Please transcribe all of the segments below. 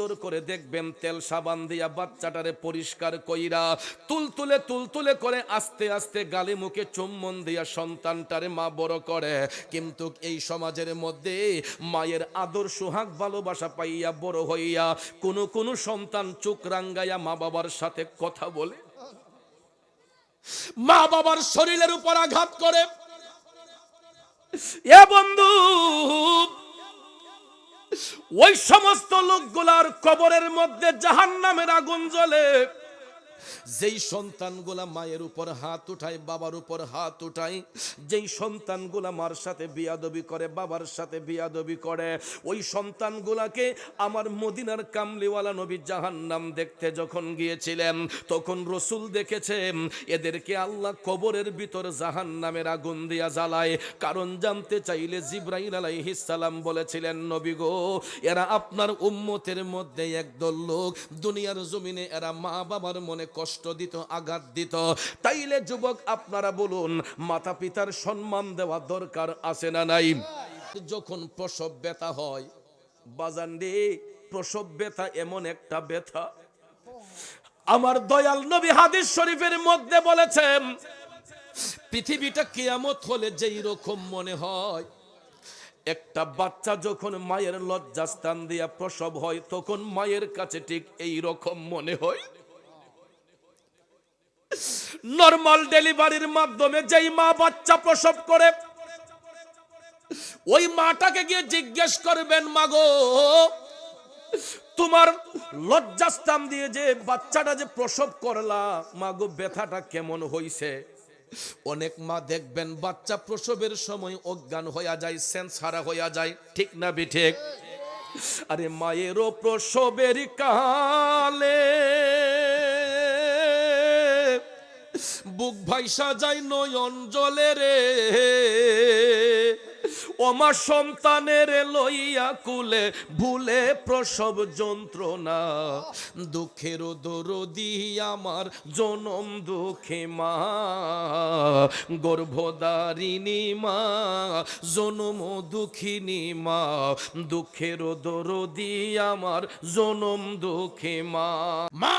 সুন্দর করে দেখবেন তেল সাবান দিয়া বাচ্চাটারে পরিষ্কার কইরা তুলতুলে করে আস্তে আস্তে গালে মুখে চুম্বন দিয়া সন্তানটারে মা বড় করে। কিন্তু এই সমাজের মধ্যে মায়ের আদর সোহাগ ভালোবাসা পাইয়া বড় হইয়া কোন সন্তান চোখ রাঙ্গাইয়া মা বাবার সাথে কথা বলে, মা বাবার শরীরের উপর আঘাত করে। এ বন্ধু, ওই সমস্ত লোকগুলার কবরের মধ্যে জাহান্নামের আগুন জ্বলে। যেই সন্তানগুলা মায়ের উপর হাত উঠায়, বাবার উপর হাত উঠায়, যেই সন্তানগুলা মার সাথে বিয়াদবি করে, বাবার সাথে বিয়াদবি করে, ওই সন্তানগুলাকে আমার মদিনার কামলিওয়ালা নবী জাহান্নাম দেখতে যখন গিয়েছিলেন তখন রসুল দেখেছেন এদেরকে আল্লাহ কবরের ভিতর জাহান্নামের আগুন দিয়া জ্বালায়। কারণ জানতে চাইলে জিবরাইল আলাইহিস সালাম বলেছিলেন, নবী গো, এরা আপনার উম্মতের মধ্যে একদল লোক দুনিয়ার জমিনে এরা মা বাবার মনে কষ্ট দিত, আঘাত দিত। তাইলে যুবক আপনারা বলুন, মাতা পিতার সম্মান দেওয়া দরকার আছে না নাই? যখন প্রসব ব্যথা হয় বাজান রে, প্রসব ব্যথা এমন একটা ব্যথা, আমার দয়াল নবী হাদিস শরীফের মধ্যে বলেছেন পৃথিবীটা কিয়ামত হলে যেই রকম মনে হয়, একটা বাচ্চা যখন মায়ের লজ্জাস্থান দিয়া প্রসব হয় তখন মায়ের কাছে ঠিক এই রকম মনে হয়। নরমাল ডেলিভারির মাধ্যমে যেই মা বাচ্চা প্রসব করে, ওই মাটাকে গিয়ে জিজ্ঞেস করবেন, মাগো তোমার লজ্জাস্থান দিয়ে যে বাচ্চাটা যে প্রসব করলা, মাগো ব্যথাটা কেমন হইছে? অনেক মা দেখবেন বাচ্চা প্রসবের সময় অজ্ঞান হইয়া যায়, সেন্স হারা হইয়া যায়, ঠিক না বিঠিক? আরে মায়েরও প্রসবের কালে বুক ভাইসা যায় নয়ন জলে রে, ওমা সন্তানের লইয়া কুলে ভুলে প্রসব যন্ত্রণা, দুঃখের দরদি আমার জনম দুঃখে মা, গর্ভধারিণী মা, জনম দুঃখিনী মা, দুঃখের দরদি আমার জনম দুঃখে মা। মা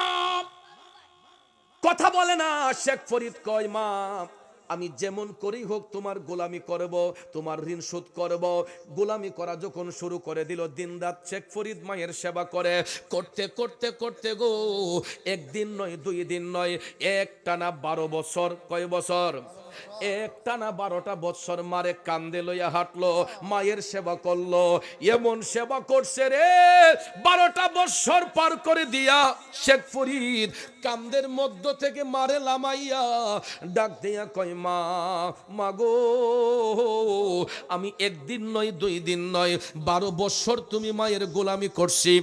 কথা বলে না। শেখ ফরিদ কয়, মা আমি যেমন করেই হোক তোমার গোলামি করব, তোমার ঋণ শোধ করব। গোলামি করা যখন শুরু করে দিল, দিন রাত শেখ ফরিদ মায়ের সেবা করে, করতে করতে করতে গো, একদিন নয়, 2 দিন নয়, একটানা 12 বছর। কয় বছর? একটানা 12টা বছর মারে কান্দে লইয়া হাঁটলো, মায়ের সেবা করলো। এমন সেবা করছে রে, 12টা বছর পার করে দিয়া শেখ ফরিদ কান্দের মধ্য থেকে মারে লামাইয়া ডাক দিয়া কয়, মা মাগো, আমি একদিন নয়, 2 দিন নয়, 12 বছর তুমি মায়ের গোলামি করছি।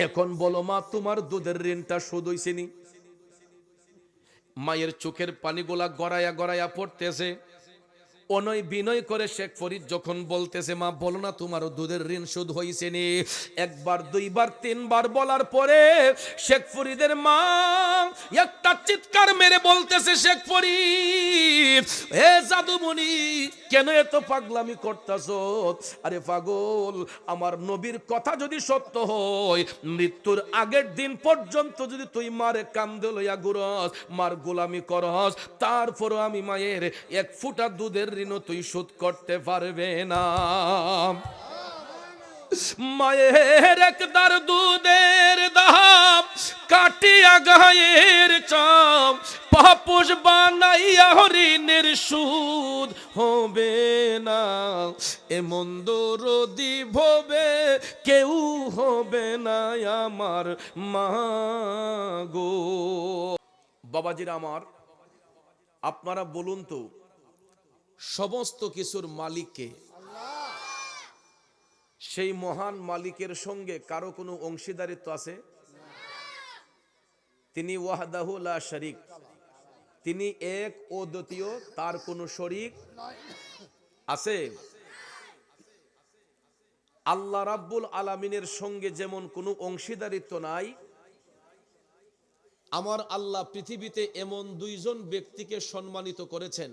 এখন বলো মা, তোমার দুধের ঋণটা শোধ হইছে নি? মায়ের চোখের পানিগুলা গড়াইয়া গড়াইয়া পড়তেছে। অনয় বিনয় করে শেখ ফরিদ যখন বলতেছে, মা বলো না তোমার দুধের ঋণ শোধ হইছে নি? একবার, 2 বার, 3 বার বলার পরে শেখ ফরিদের মা একটা চিৎকার মেরে বলতেছে, শেখ ফরিদ, হে জাদুমণি, কেন এত পাগলামি করতাছো? আরে পাগল, আমার নবীর কথা যদি সত্য হয়, মৃত্যুর আগের দিন পর্যন্ত যদি তুই মারে কান্দে লইয়া ঘুরস, মার গোলামি করস, তারপরও আমি মায়ের 1 ফোঁটা দুধের ঋণ তুই শোধ করতে পারবে না। মায়ের একদার দুধের দাম কাটিয়া গায়ের চাম, পাপোশ বানাইয়া ঋণের সুদ হবে না, এমন দরদি ভবে কেউ হবে না আমার মা গো। বাবাজিরা আমার, আপনারা বলুন তো, সমস্ত কিছুর মালিককে? সেই মহান মালিকের সঙ্গে কারো কোনো অংশীদারিত্ব আছে? তিনি ওয়াহদাহু লা শারীক, তিনি এক ও দ্বিতীয়, তার কোনো শরীক আছে? আল্লাহ রাব্বুল আলামিনের সঙ্গে যেমন কোনো অংশীদারিত্ব নাই, আমার আল্লাহ পৃথিবীতে এমন 2 জন ব্যক্তিকে সম্মানিত করেছেন,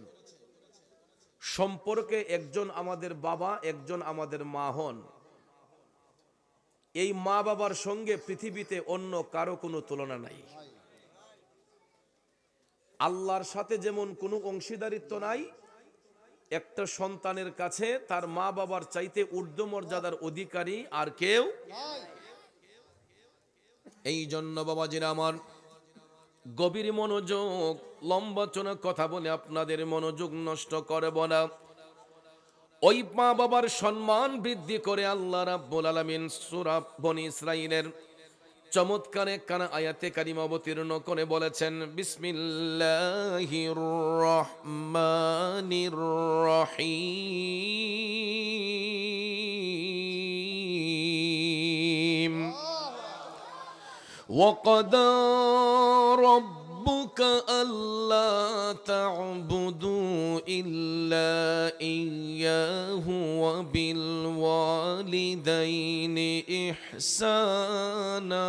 সম্পর্কে একজন আমাদের বাবা, একজন আমাদের মা হন। এই মা বাবার সঙ্গে পৃথিবীতে অন্য কারো কোনো তুলনা নাই। আল্লাহর সাথে যেমন কোনো অংশীদারিত্ব নাই, একটা সন্তানের কাছে তার মা বাবার চাইতে ঊর্ধ্ব মর্যাদার অধিকারী আর কেউ। এই জন্য বাবাজিরা আমার, গভীর মনোযোগ, লম্বা চোনা কথা বলে আপনাদের মনোযোগ নষ্ট করব না। ওই মা বাবার সম্মান বৃদ্ধি করে আল্লাহ রাব্বুল আলামিন সূরা বনী ইসরাঈলের চমৎকার একখানা আয়াতে কারিমা অবতীর্ণ করে বলেছেন, বিসমিল্লাহির রহমানির রহিম। وَقَضَى رَبُّكَ أَلَّا تَعْبُدُوا إِلَّا إِيَّاهُ وَبِالْوَالِدَيْنِ إِحْسَانًا।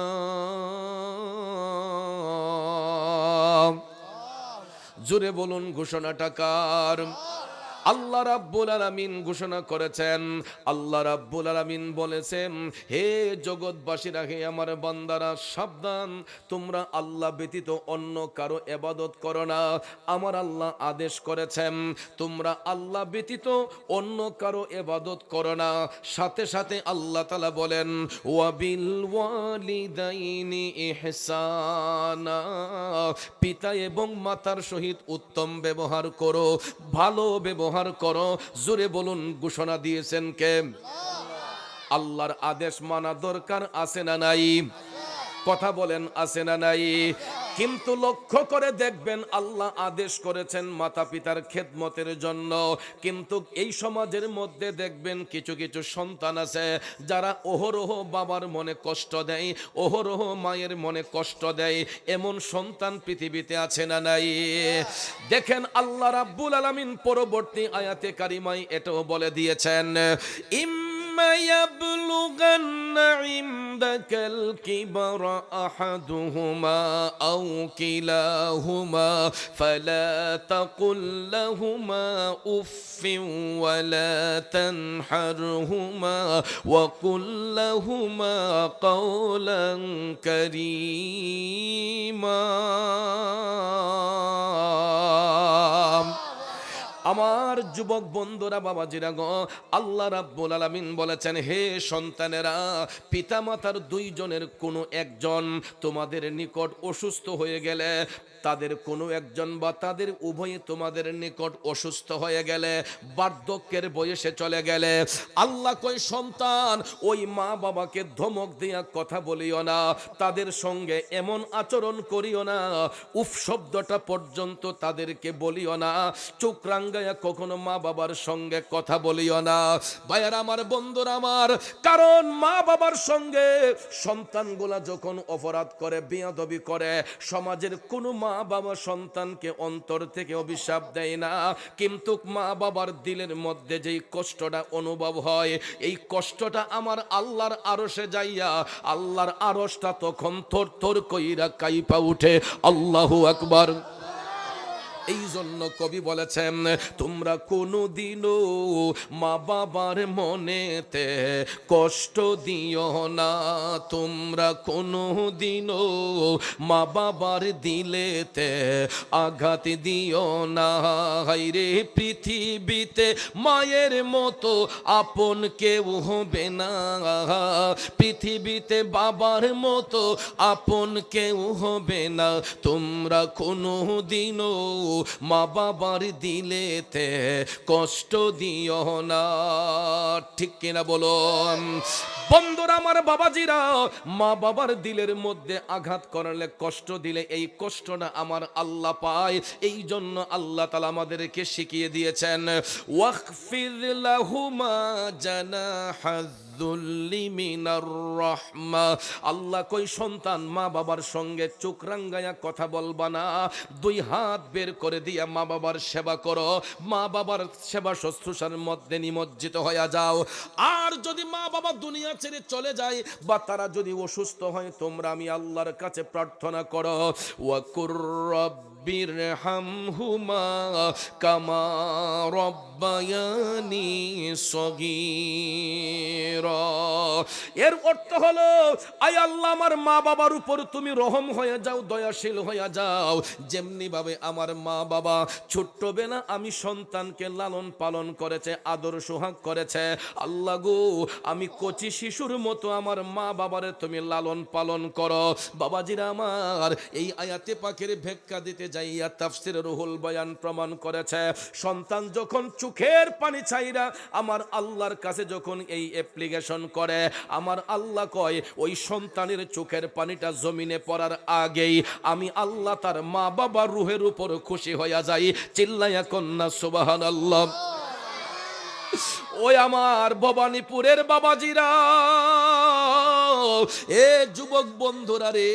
জোরে বলুন ঘোষণাটা কার? আল্লাহ রাব্বুল আলামিন ঘোষণা করেছেন। আল্লাহ রাব্বুল আলামিন বলেছেন, হে জগৎবাসীরা, হে আমার বান্দারা, সাবধান, তোমরা আল্লাহ ব্যতীত অন্য কারো ইবাদত করো না। আমার আল্লাহ আদেশ করেছেন তোমরা আল্লাহ ব্যতীত অন্য কারো ইবাদত করো না। সাথে সাথে আল্লাহ তাআলা বলেন, ওয়াবিল ওয়ালিদাইনি ইহসানা, পিতা এবং মাতার সহিত উত্তম ব্যবহার করো, ভালো ব্যবহার করো। জোরে বলুন ঘোষণা দিয়েছেন কে? আল্লাহর আদেশ মানা দরকার আছে না নাই? কথা বলেন আছে না নাই? কিন্তু লক্ষ্য করে দেখবেন, আল্লাহ আদেশ করেছেন মাতা পিতার খেদমতের জন্য, কিন্তু এই সমাজের মধ্যে দেখবেন কিছু কিছু সন্তান আছে যারা অহরহ বাবার মনে কষ্ট দেয়, অহরহ মায়ের মনে কষ্ট দেয়। এমন সন্তান পৃথিবীতে আছে না নাই? দেখেন আল্লাহ রাব্বুল আলামিন পরবর্তী আয়াতে কারিমায় এটাও বলে দিয়েছেন, يبلغن عندك الكبر أحدهما أو كلاهما فلا تقل لهما أف ولا تنحرهما وقل لهما قولا كريما। আমার যুবক বন্ধুরা, বাবাজিরা গো, আল্লাহ রাব্বুল আলামিন বলেছেন, হে সন্তানেরা, পিতামাতার দুইজনের কোনো একজন তোমাদের নিকট অসুস্থ হয়ে গেলে, তাদের কোনো একজন বা তাদের উভয়ে তোমাদের নিকট অসুস্থ হয়ে গেলে, বার্ধক্যের বয়সে চলে গেলে, আল্লাহ কই সন্তান ওই মা বাবাকে ধমক দিয়া কথা বলিও না, তাদের সঙ্গে এমন আচরণ করিও না, উফ শব্দটা পর্যন্ত তাদেরকে বলিও না, চোখ রাঙ্গায়া কখনো মা বাবার সঙ্গে কথা বলিও না। ভাইয়ারা আমার, বন্ধুরা আমার, কারণ মা বাবার সঙ্গে সন্তানগুলা যখন অপরাধ করে, বেয়াদবি করে, সমাজের কোনো মা বাবা সন্তানকে অন্তর থেকে অভিশাপ দেয় না, কিন্তু মা বাবার দিলের মধ্যে যেই কষ্টটা অনুভব হয়, এই কষ্টটা আমার আল্লাহর আরশে যাইয়া, আল্লাহর আরশটা তখন থর থর কইরা কাইপা উঠে। আল্লাহু আকবার। এই জন্য কবি বলেছেন, তোমরা কোনোদিনও মা বাবার মনেতে কষ্ট দিও না, তোমরা কোনোদিনও মা বাবার দিলেতে আঘাত দিও না। হায়রে পৃথিবীতে মায়ের মতো আপন কেউ হবে না, পৃথিবীতে বাবার মতো আপন কেউ হবে না, তোমরা কোনোদিনও মা বাবার দিলেতে কষ্ট দিও না। ঠিক কিনা বলুন বন্ধুরা আমার, বাবাজিরা, মা বাবার দিলের মধ্যে আঘাত করলে, কষ্ট দিলে, এই কষ্টটা আমার আল্লাহ পায়। এই জন্য আল্লাহ তাআলা আমাদেরকে শিখিয়ে দিয়েছেন, ওয়াগফির লাহুমা জানাহায যুল্লি মিনার রাহমা। আল্লাহ কই সন্তান মা বাবার সঙ্গে চোখ রাঙ্গায়া কথা বলবা না, দুই হাত বের করে দিয়া মা বাবার সেবা করো, মা বাবার সেবা শুশ্রূষার মধ্যে নিমজ্জিত হয়ে যাও। আর যদি মা বাবা দুনিয়া ছেড়ে চলে যায় বা তারা যদি অসুস্থ হয়, তোমরা আমি আল্লাহর কাছে প্রার্থনা করো, ওয়াকুর রব্বিরহামহুমা কামা রব্বায়ানি সগীর। খায়রা। এর অর্থ হলো, আয় আল্লাহ আমার মা বাবার উপর তুমি রহম হয়ে যাও, দয়াশীল হয়ে যাও। যেমনি ভাবে আমার মা বাবা ছোট্টবেলা আমি সন্তানকে লালন পালন করেছে, আদর সোহাগ করেছে, আল্লাহ গো আমি কচি শিশুর মতো আমার মা বাবারে তুমি লালন পালন করো। বাবাজিরা আমার, এই আয়াতে পাকের ব্যাখ্যা দিতে যাইয়া তাফসির রুহুল বয়ান প্রমাণ করেছে, সন্তান যখন চোখের পানি ছাইরা আমার আল্লাহর কাছে যখন এই অ্যাপ্লিকেশন করে, আমার আল্লাহ কয় ওই সন্তানের চোখের পানিটা জমিনে পড়ার আগেই আমি আল্লাহ তার মা বাবার রুহের উপর খুশি হইয়া যাই। চিল্লাইয়া কন্যা সুবহানাল্লাহ। ওই আমার ভবানীপুরের বাবাজিরা, এ যুবক বন্ধুরা রে,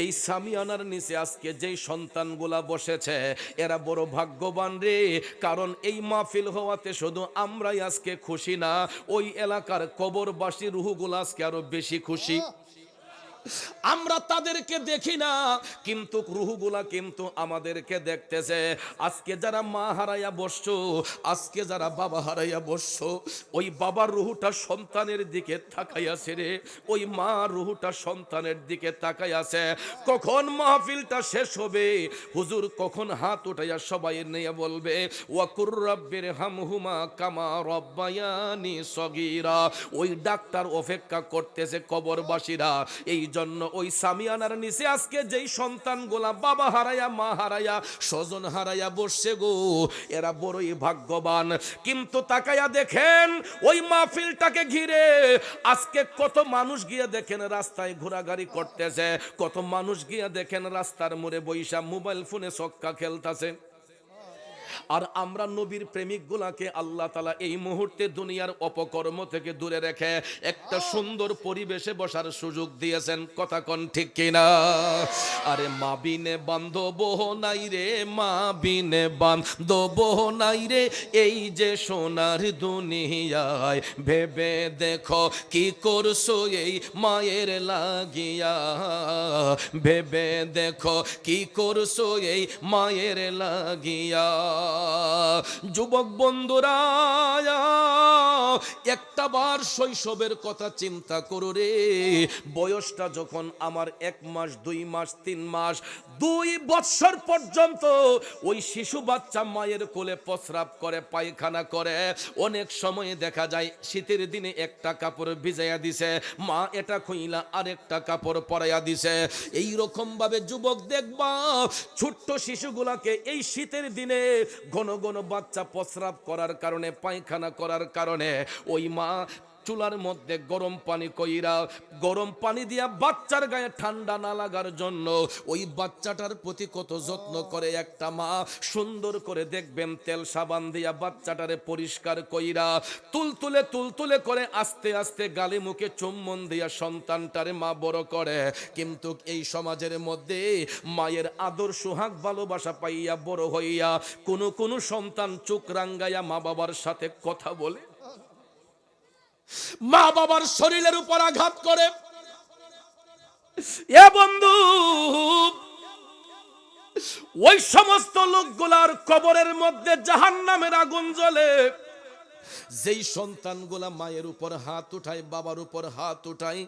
এই সামিয়ানার নিচে আজকে যেই সন্তানগুলা বসেছে এরা বড় ভাগ্যবান রে। কারণ এই মাহফিল হওয়াতে শুধু আমরাই আজকে খুশি না, ওই এলাকার কবরবাসী রুহগুলা আজকে আরো বেশি খুশি। আমরা তাদেরকে দেখি না, কিন্তু রুহগুলা কিন্তু আমাদেরকে দেখতেছে। আজকে যারা মা হারাইয়া বসছো, আজকে যারা বাবা হারাইয়া বসছো, ওই বাবার রুহটা সন্তানের দিকে তাকাইয়াছে রে, ওই মা রুহটা সন্তানের দিকে তাকাইয়াছে। কখন মাহফিলটা শেষ হবে, হুজুর কখন হাত উঠাইয়া সবাই নিয়ে বলবে ওয়াকুর রাব্বির হামহুমা কামা রব্বায়ানি সগীরা। ওই ডাক্তার অপেক্ষা করতেছে কবরবাসীরা। এই জন্য ওই সামিয়ানার নিচে আজকে যেই সন্তানগুলা বাবা হারাইয়া মা হারাইয়া স্বজন হারাইয়া বসছে গো, এরা বড়ই ভাগ্যবান। কিন্তু তাকাইয়া দেখেন ওই মাহফিলটাকে ঘিরে আজকে কত মানুষ গিয়ে দেখেন রাস্তায় ঘোরাঘুরি করতেছে, কত মানুষ গিয়ে দেখেন রাস্তার মোড়ে বৈশা মোবাইল ফোনে ছক্কা খেলতেছে। আর আমরা নবীর প্রেমিক গুলাকে আল্লাহ তাআলা এই মুহূর্তে দুনিয়ার অপকর্ম থেকে দূরে রেখে একটা সুন্দর পরিবেশে বসার সুযোগ দিয়েছেন। কথা কোন ঠিক কিনা? আরে মা বিনে বান্ধব নাই রে, মা বিনে বান্ধব নাই রে, এই যে সোনার দুনিয়ায় ভেবে দেখো কি করছো এই মায়ের লাগিয়া, ভেবে দেখো কি করছো এই মায়ের লাগিয়া। যুবক বন্ধুরা, একটা বার শৈশবের কথা চিন্তা করো রে। বয়সটা যখন আমার 1 মাস 2 মাস 3 মাস 2 বছর পর্যন্ত ওই শিশু বাচ্চা মায়ের কোলে প্রস্রাব করে, পায়খানা করে। অনেক সময় দেখা যায় শীতের দিনে একটা কাপড় ভিজাইয়া দিছে, মা এটা খুইলা আরেকটা কাপড় পরাইয়া দিছে। এই রকম ভাবে যুবক দেখবা ছোট্ট শিশুগুলাকে এই শীতের দিনে ঘন ঘন বাচ্চা প্রস্রাব করার কারণে, পায়খানা করার কারণে ওই মা চুলার মধ্যে গরম পানি কইরা, গরম পানি দিয়া বাচ্চার গায়ে ঠান্ডা না লাগার জন্য ওই বাচ্চাটার প্রতি কত যত্ন করে একটা মা। সুন্দর করে দেখবেন তেল সাবান দিয়া বাচ্চাটারে পরিষ্কার কইরা তুলতুলে করে আস্তে আস্তে গালে মুখে চুম্বন দিয়া সন্তানটারে মা বড় করে। কিন্তু এই সমাজের মধ্যে মায়ের আদর সোহাগ ভালোবাসা পাইয়া বড় হইয়া কোন সন্তান চোখ রাঙ্গাইয়া মা বাবার সাথে কথা বলে, মা বাবার শরীরের উপর আঘাত করে। এ বন্ধু, ওই সমস্ত লোকগুলার কবরের মধ্যে জাহান্নামের আগুন জ্বলে। যেই সন্তানগুলা মায়ের উপর হাত উঠায়, বাবার উপর হাত উঠায়,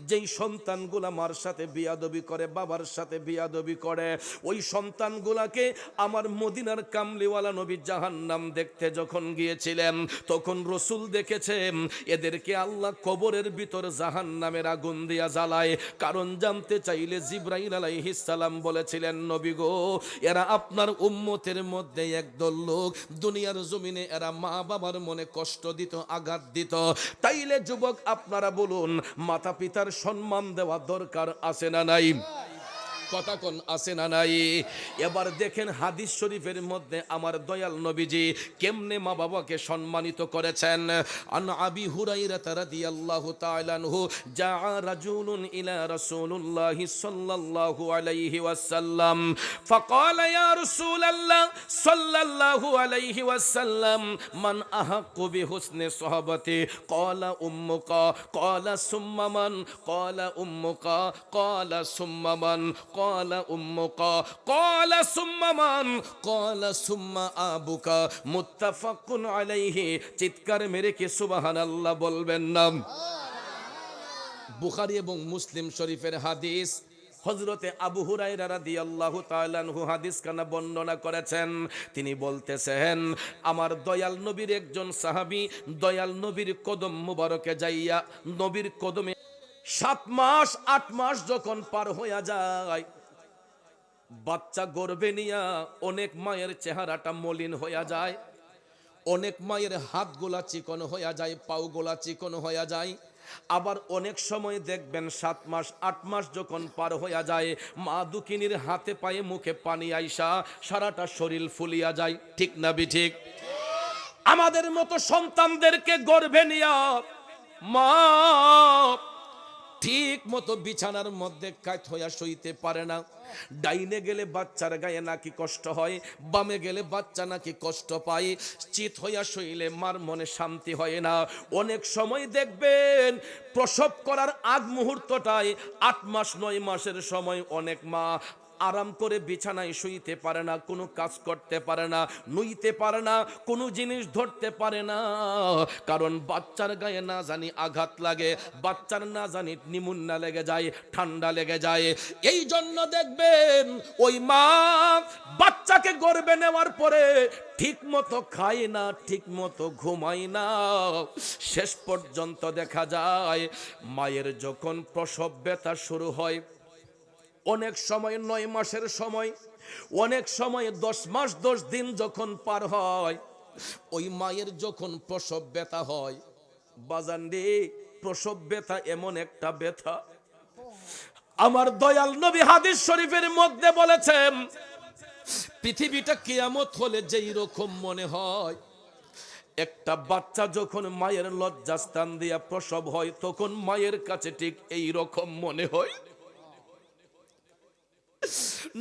যেই সন্তানগুলা মার সাথে বিয়াদবি করে, বাবার সাথে বিয়াদবি করে, ওই সন্তানগুলাকে আমার মদিনার কামলিওয়ালা নবী জাহান্নাম দেখতে যখন গিয়েছিলেন তখন রসুল দেখেছেন এদেরকে আল্লাহ কবরের ভিতর জাহান্নামের আগুন দিয়া জ্বালায়। কারণ জানতে চাইলে জিবরাইল আলাইহিস সালাম বলেছিলেন, নবী গো, এরা আপনার উম্মতের মধ্যে একদল লোক দুনিয়ার জমিনে এরা মা বাবার মনে কষ্ট দিত, আঘাত দিত। তাইলে যুবক আপনারা বলুন, মাতা পিতার সম্মান দেওয়া দরকার আছে না নাই? কথা কোন আছে না নাই? এবার দেখেন হাদিস শরীফের মধ্যে আমার দয়াল নবীজি কেমনে মা বাবাকে সম্মানিত করেছেন। আন আবি হুরায়রা রাদিয়াল্লাহু তাআলা আনহু জাআ রাজুলুন ইলা রাসূলুল্লাহি সাল্লাল্লাহু আলাইহি ওয়াসাল্লাম ফাকালা ইয়া রাসূলাল্লাহ সাল্লাল্লাহু আলাইহি ওয়াসাল্লাম মান আহাক্কু বিহুসনি সাহাবাতি ক্বালা উম্মুকা ক্বালা সুম্মা মান ক্বালা উম্মুকা ক্বালা সুম্মা মান ক্বালা উম্মুকা ক্বালা সুম্মা মান ক্বালা সুম্মা আবুকা মুত্তাফাকুন আলাইহি। চিৎকার মেরে কি সুবহানাল্লাহ বলবেন না? বুখারী এবং মুসলিম শরীফের হাদিস। হযরতে আবু হুরায়রা রাদিয়াল্লাহু তাআলা আনহু হাদিস খানা বর্ণনা করেছেন। তিনি বলতেছেন, আমার দয়াল নবীর একজন সাহাবী দয়াল নবীর কদম মুবারকে যাইয়া, নবীর কদমে 7 মাস 8 মাস যখন পার হইয়া যায়, বাচ্চা গর্ভে নিয়া অনেক মায়ের চেহারাটা মলিন হইয়া যায়, অনেক মায়ের হাতগুলা চিকন হইয়া যায়, পাওগুলা চিকন হইয়া যায়। আবার অনেক সময় দেখবেন 7 মাস 8 মাস যখন পার হইয়া যায়, মা দুঃখিনীর হাতে পায়ে মুখে পানি আইসা সারাটা শরীর ফুলিয়া যায়। ঠিক না বিঠিক? আমাদের মতো সন্তানদেরকে গর্ভে নিয়া মা ঠিক মতো বিছানার মধ্যে কাত হইয়া শুইতে পারে না। ডাইনে গেলে বাচ্চার গায়ে নাকি কষ্ট হয়, বামে গেলে বাচ্চা নাকি কষ্ট পায়। চিত হইয়া শুইলে মার মনে শান্তি হয় না। অনেক সময় দেখবেন প্রসব করার আগ মুহূর্তটায় 8 মাস 9 মাসের সময় অনেক মা আরাম করে বিছানায় শুইতে পারে না, কোনো কাজ করতে পারে না, নুইতে পারে না, কোনো জিনিস ধরতে পারে না। কারণ বাচ্চার গায়ে না জানি আঘাত লাগে, বাচ্চার না জানি নিমুন্না লেগে যায়, ঠান্ডা লেগে যায়। এই জন্য দেখবেন ওই মা বাচ্চাকে গর্ভে নেওয়ার পরে ঠিক মতো খায় না, ঠিক মতো ঘুমায় না। শেষ পর্যন্ত দেখা যায় মায়ের যখন প্রসব ব্যথা শুরু হয়, অনেক সময় 9 মাসের সময়, অনেক সময় 10 মাস 10 দিন যখন পার হয়, ওই মায়ের যখন প্রসব ব্যথা হয়, বাজান রে, প্রসব ব্যথা এমন একটা ব্যথা, আমার দয়াল নবী হাদিস শরীফের মধ্যে বলেছেন, পৃথিবীটা কিয়ামত হলে যেই রকম মনে হয়, একটা বাচ্চা যখন মায়ের লজ্জাস্থান দিয়া প্রসব হয়, তখন মায়ের কাছে ঠিক এই রকম মনে হয়।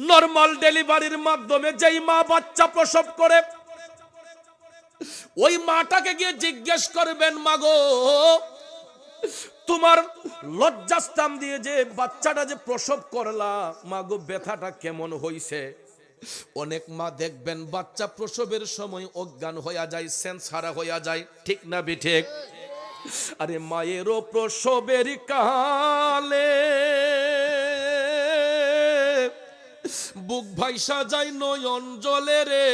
নরমাল ডেলিভারির মাধ্যমে যেই মা বাচ্চা প্রসব করে, ওই মাটাকে গিয়ে জিজ্ঞেস করবেন, মাগো তোমার লজ্জাস্থান দিয়ে যে বাচ্চাটা যে প্রসব করলা, মাগো ব্যথাটা কেমন হইছে? অনেক মা দেখবেন বাচ্চা প্রসবের সময় অজ্ঞান হইয়া যায়, সেন্স হারা হইয়া যায়। ঠিক না বিঠিক? আরে মায়েরও প্রসবের কালে বুক ভাইসা যায় নয়ন জলে রে,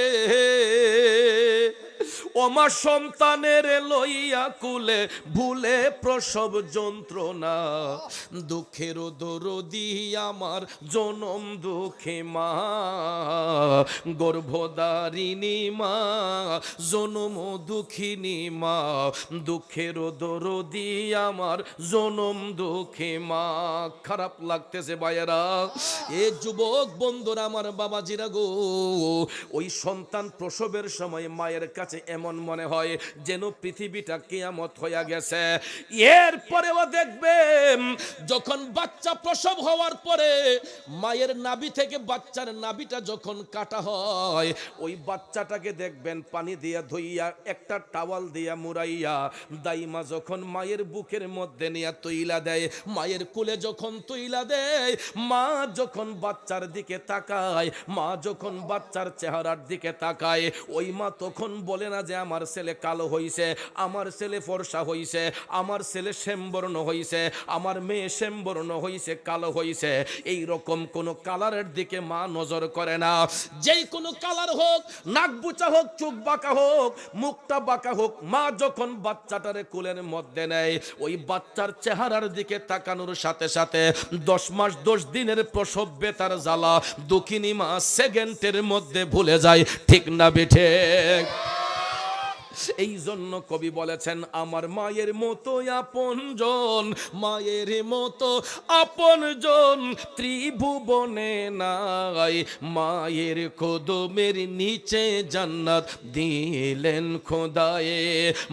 ওমা সন্তানের লইয়া কুলে ভুলে প্রসব যন্ত্রণা, দুঃখের দরদি আমার জনম দুঃখে মা, গর্ভধারিণী মা জনম দুঃখিনী মা, দুঃখের দরদি আমার জনম দুঃখে মা। খারাপ লাগতেছে ভাইয়েরা, এ যুবক বন্ধুরা, আমার বাবাজিরা গো, ওই সন্তান প্রসবের সময় মায়ের কাছে এমন মনে হয় যেন পৃথিবীটা কিয়ামত হইয়া গেছে। এরপরেও দেখবেন যখন বাচ্চা প্রসব হওয়ার পরে মায়ের নাভি থেকে বাচ্চার নাভিটা যখন কাটা হয়, ওই বাচ্চাটাকে দেখবেন পানি দিয়া ধুইয়া একটা টাওয়াল দিয়া মুড়াইয়া দাইমা যখন মায়ের বুকের মধ্যে নিয়ে তৈলা দেয়, মায়ের কোলে যখন তৈলা দেয়, মা যখন বাচ্চার দিকে তাকায়, মা যখন বাচ্চার চেহারার দিকে তাকায়, ওই মা তখন বলে না যে আমার ছেলে কালো হইছে, আমার ছেলে ফর্সা হইছে, আমার ছেলে শ্যামবর্ণ হইছে, আমার মেয়ে শ্যামবর্ণ হইছে, কালো হইছে। এই রকম কোন কালারের দিকে মা নজর করে না। যেই কোনো কালার হোক, নাক বুচা হোক, চোখ বাঁকা হোক, মুখটা বাঁকা হোক, মা যখন বাচ্চাটারে কোলের মধ্যে নেয়, ওই বাচ্চার চেহারার দিকে তাকানোর সাথে সাথে 10 মাস 10 দিনের প্রসব ব্যথার জ্বালা দুঃখিনী মা সেকেন্ডের মধ্যে ভুলে যায়। ঠিক না বেঠে? এই জন্য কবি বলেছেন, আমার মায়ের মতো আপনজন, মায়ের মতো আপনজন ত্রিভুবনে নাই, মায়ের কদমের নিচে জান্নাত দিলেন খোদায়ে,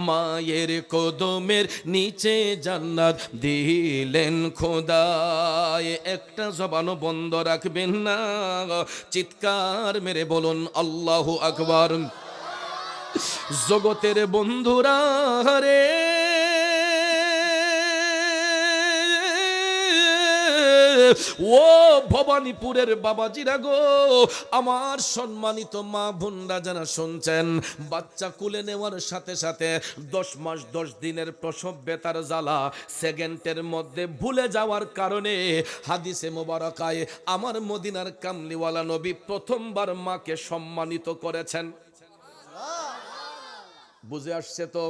মায়ের কদমের নিচে জান্নাত দিলেন খোদায়ে। একটা জবানও বন্ধ রাখবেন না, চিৎকার মেরে বলুন আল্লাহু আকবার। জগতের বন্ধুরা রে, ও ভবানীপুরের বাবাজিরা গো, আমার সম্মানিত মা বোনরা যারা শুনছেন, বাচ্চা কুলে নেওয়ার সাথে সাথে 10 মাস 10 দিনের প্রসব বেতার জ্বালা সেকেন্ডের মধ্যে ভুলে যাওয়ার কারণে হাদিসে মোবারকায় আমার মদিনার কামলিওয়ালা নবী প্রথমবার মাকে সম্মানিত করেছেন। বুঝে আসছে তো?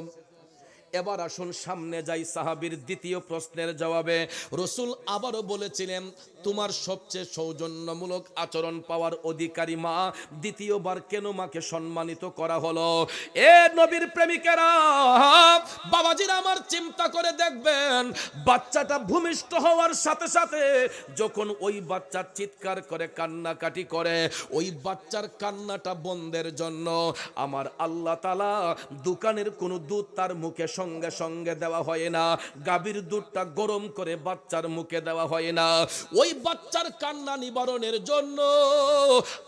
এবার আসুন সামনে যাই সাহাবীর দ্বিতীয় প্রশ্নের জবাবে। রাসূল আবারও বলেছিলেন, তোমার সবচেয়ে সৌজন্যমূলক আচরণ পাওয়ার অধিকারী মা, দ্বিতীয়বার কেন মাকে সম্মানিত করা হলো? এ নবীর প্রেমিকেরা, বাবাজিরা আমার, চিন্তা করে দেখবেন, বাচ্চাটা ভূমিষ্ঠ হওয়ার সাথে সাথে যখন ওই বাচ্চা চিৎকার করে কান্নাকাটি করে, ওই বাচ্চার কান্নাটা বন্ধের জন্য আমার আল্লাহ তাআলা দোকানের কোনো দুধ তার মুখে সঙ্গে সঙ্গে দেওয়া হয় না, গাভীর দুধটা গরম করে বাচ্চার মুখে দেওয়া হয় না। ওই বাচ্চার কান্না নিবারণের জন্য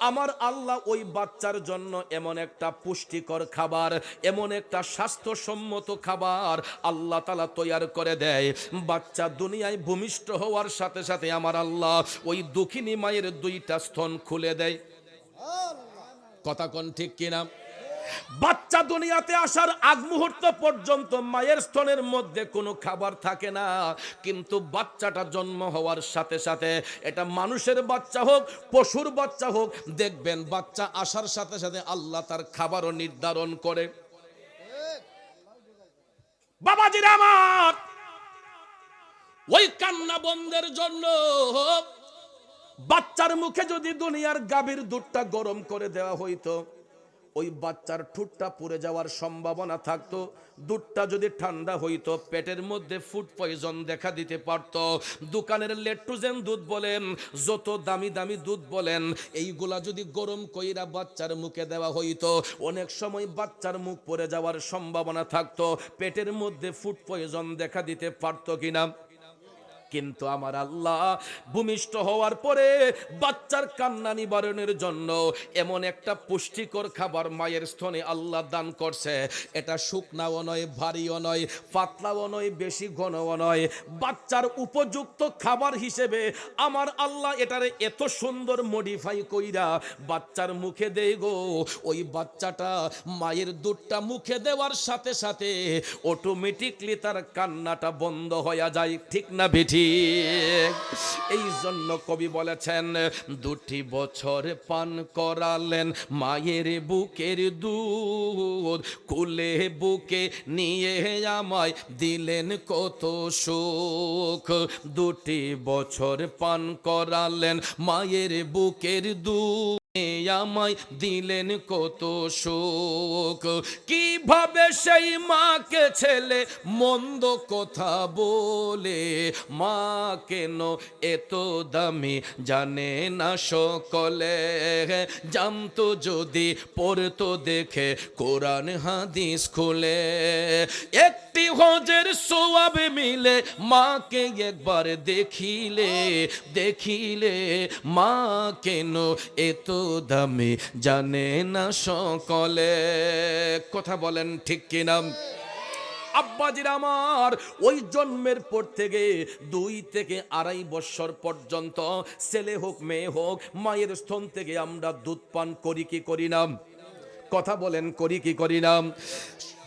আমার আল্লাহ ওই বাচ্চার জন্য এমন একটা পুষ্টিকর খাবার, এমন একটা স্বাস্থ্যসম্মত খাবার আল্লাহ তাআলা তৈয়ার করে দেয়। বাচ্চা দুনিয়ায় ভূমিষ্ঠ হওয়ার সাথে সাথে আমার আল্লাহ ওই দুঃখিনী মায়ের 2টা স্তন খুলে দেয়। কথা কোন ঠিক কিনা? বাচ্চা দুনিয়াতে আসার আগ মুহূর্ত পর্যন্ত মায়ের স্তনের মধ্যে কোনো খাবার থাকে না, কিন্তু বাচ্চাটা জন্ম হওয়ার সাথে সাথে, এটা মানুষের বাচ্চা হোক পশুর বাচ্চা হোক, দেখবেন বাচ্চা আসার সাথে সাথে আল্লাহ তার খাবারও নির্ধারণ করে। বাবাজিরা আমার, ওই কান্না বন্ধের জন্য বাচ্চার মুখে যদি দুনিয়ার গাভীর দুধটা গরম করে দেওয়া হইতো, ওই বাচ্চার ঠোঁটটা পুড়ে যাওয়ার সম্ভাবনা থাকতো। দুধটা যদি ঠান্ডা হইতো, পেটের মধ্যে ফুড পয়জন দেখা দিতে পারত। দোকানের লেট্টোজেন দুধ বলেন, যত দামি দামি দুধ বলেন, এইগুলা যদি গরম কইরা বাচ্চার মুখে দেওয়া হইতো, অনেক সময় বাচ্চার মুখ পড়ে যাওয়ার সম্ভাবনা থাকতো, পেটের মধ্যে ফুড পয়জন দেখা দিতে পারতো কিনা? কিন্তু আমার আল্লাহ ভূমিষ্ঠ হওয়ার পরে বাচ্চার কান্না নিবারণের জন্য এমন একটা পুষ্টিকর খাবার মায়ের স্তনে আল্লাহ দান করছে। এটা শুকনাও নয়, ভারীও নয়, পাতলাও নয়, বেশি ঘনও নয়, বাচ্চার উপযুক্ত খাবার হিসেবে আমার আল্লাহ এটারে এত সুন্দর মডিফাই কইরা বাচ্চার মুখে দেয় গো। ওই বাচ্চাটা মায়ের দুধটা মুখে দেওয়ার সাথে সাথে অটোমেটিকলি তার কান্নাটা বন্ধ হয়ে যায়। ঠিক না বেঠি? এই জন্য কবি বলেছেন, 2 বছর পান করালেন মায়ের বুকের দুধ, কুলে বুকে নিয়ে আমায় দিলেন কত সুখ। 2 বছর পান করালেন মায়ের বুকের দুধ, আমায় দিলেন কত সুখ। কিভাবে সেই মাকে ছেলে মন্দ কথা বলে, মা কেন এত দামি জানে না সকলে, জানতো যদি পড়তো দেখে কোরআন হাদিস খুলে। একটি হজের সওয়াব মিলে মাকে একবার দেখিলে, দেখিলে মা কেন এত দামি জানে না সকলে। কথা বলেন ঠিক কিনা? আব্বাজির আমার, ওই জন্মের পর থেকে 2 থেকে 2.5 বছর পর্যন্ত ছেলে হোক মেয়ে হোক, মায়ের স্তন থেকে আমরা দুধ পান করি কি করি না? কথা বলেন, করি কি করি না?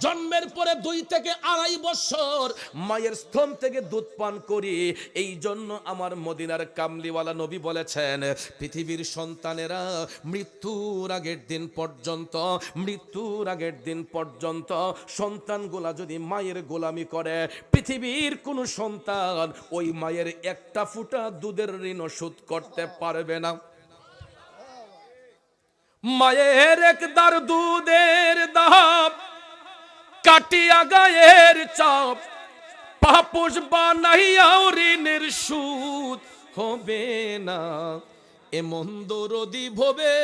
জন্মের পরে 2 থেকে 2.5 বছর মায়ের স্তন থেকে দুধ পান করি। এই জন্য আমার মদিনার কামলিওয়ালা নবী বলেছেন, পৃথিবীর সন্তানেরা মৃত্যুর আগের দিন পর্যন্ত, মৃত্যুর আগের দিন পর্যন্ত সন্তানগুলা যদি মায়ের গোলামি করে, পৃথিবীর কোনো সন্তান ওই মায়ের একটা ফোঁটা দুধের ঋণ শোধ করতে পারবে না। মায়ের একদার দুধের দাম কাটিয়া গায়ের চাপ, পাপোশ বানাইয়াও ঋণের সুদ হবে না। এমন দরদি ভবে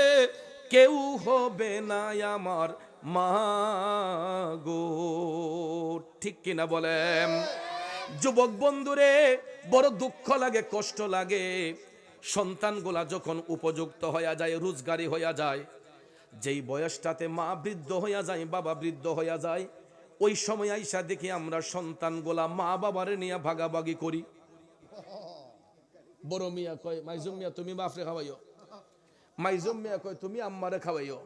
কেউ হবে না আমার মা গো। ঠিক কিনা বলেন? যুবক বন্ধুরে, বড় দুঃখ লাগে, কষ্ট লাগে, সন্তানগুলা যখন উপযুক্ত হইয়া যায়, রোজগারি হইয়া যায়, যেই বয়সটাতে মা বৃদ্ধ হইয়া যায়, বাবা বৃদ্ধ হইয়া যায়, ওই সময় আইসা দেখি আমরা সন্তানগুলা মা বাবারে নিয়ে ভাগাভাগি করি। বড় মিয়া কয় মাইজুম মিয়া তুমি বাপরে খাওয়াইও, মাইজুম মিয়া কয় তুমি আম্মারে খাওয়াইও।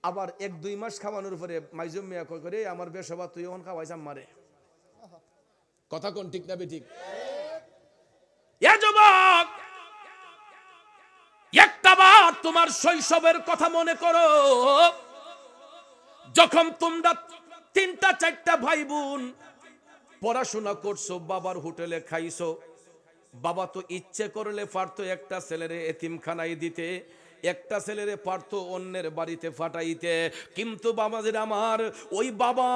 আবার 1-2 মাস খাওয়ানোর পরে মাইজুম মিয়া কয় করে আমার বেশবা তুই এখন খাওয়াইছ আম্মারে। কথা কোন ঠিক না বেঠিক? এ যুবক, একটাবার তোমার শৈশবের কথা মনে করো, যখন তোমরা 3-4টা ভাই বোন পড়াশোনা করছো, বাবার হোটেলে খাইছো। বাবা তো ইচ্ছে করলে পারতো একটা ছেলেরে এতিমখানায় দিতে, একটা ছেলেরে পারতো অন্যের বাড়িতে ফাটাইতে, কিন্তু বাবাদের আমার ওই বাবা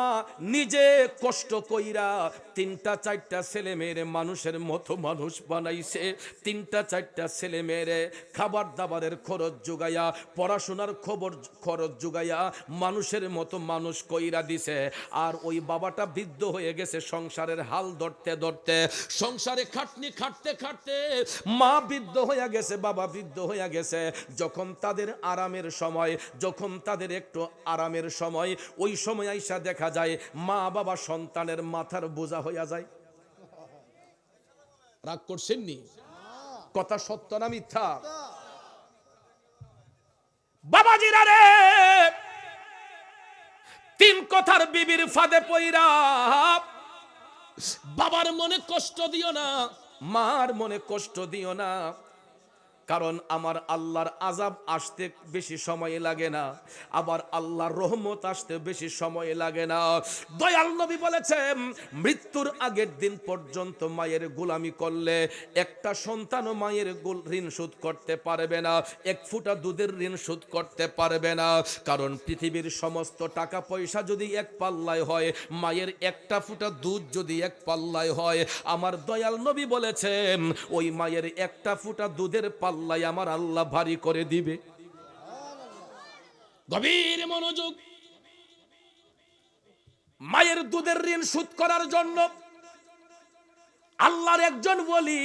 নিজে কষ্ট কইরা 3-4টা ছেলে মেয়েরে মানুষের মতো মানুষ বানাইছে। 3-4টা ছেলে মেয়েরে খাবার দাবারের খরচ যোগাইয়া, পড়াশোনার খরচ যোগাইয়া মানুষের মতো মানুষ কইরা দিছে। আর ওই বাবাটা বৃদ্ধ হয়ে গেছে সংসারের হাল ধরতে ধরতে, সংসারে খাটনি খাটতে খাটতে মা বৃদ্ধ হয়ে গেছে, বাবা বৃদ্ধ হয়ে গেছে। যখন তাদের আরামের সময়, যখন তাদের একটু আরামের সময়, ওই সময় আইসা দেখা যায় মা বাবা সন্তানের মাথার বোঝা হইয়া যায়। রাগ করছেন নি? কথা সত্য না মিথ্যা? বাবাজিরা রে, 3 কথার বিবির ফাঁদে পইরা বাবার মনে কষ্ট দিও না, মার মনে কষ্ট দিও না। কারণ আমার আল্লাহর আযাব আসতে বেশি সময় লাগে না, আবার আল্লাহর রহমত আসতে বেশি সময় লাগে না। দয়াল নবী বলেছেন, মৃত্যুর আগের দিন পর্যন্ত মায়ের গোলামি করলে একটা সন্তানও মায়ের ঋণ শোধ করতে পারবে না, 1 ফোঁটা দুধের ঋণ শোধ করতে পারবে না। কারণ পৃথিবীর সমস্ত টাকা পয়সা যদি এক পাল্লায় হয়, মায়ের একটা ফোঁটা দুধ যদি এক পাল্লায় হয়, আমার দয়াল নবী বলেছেন ওই মায়ের একটা ফোঁটা দুধের পাল্লায় আমার আল্লাহ ভারী করে দিবে। গভীর মনোযোগ। মায়ের দুধের ঋণ শোধ করার জন্য আল্লাহর একজন ওলি,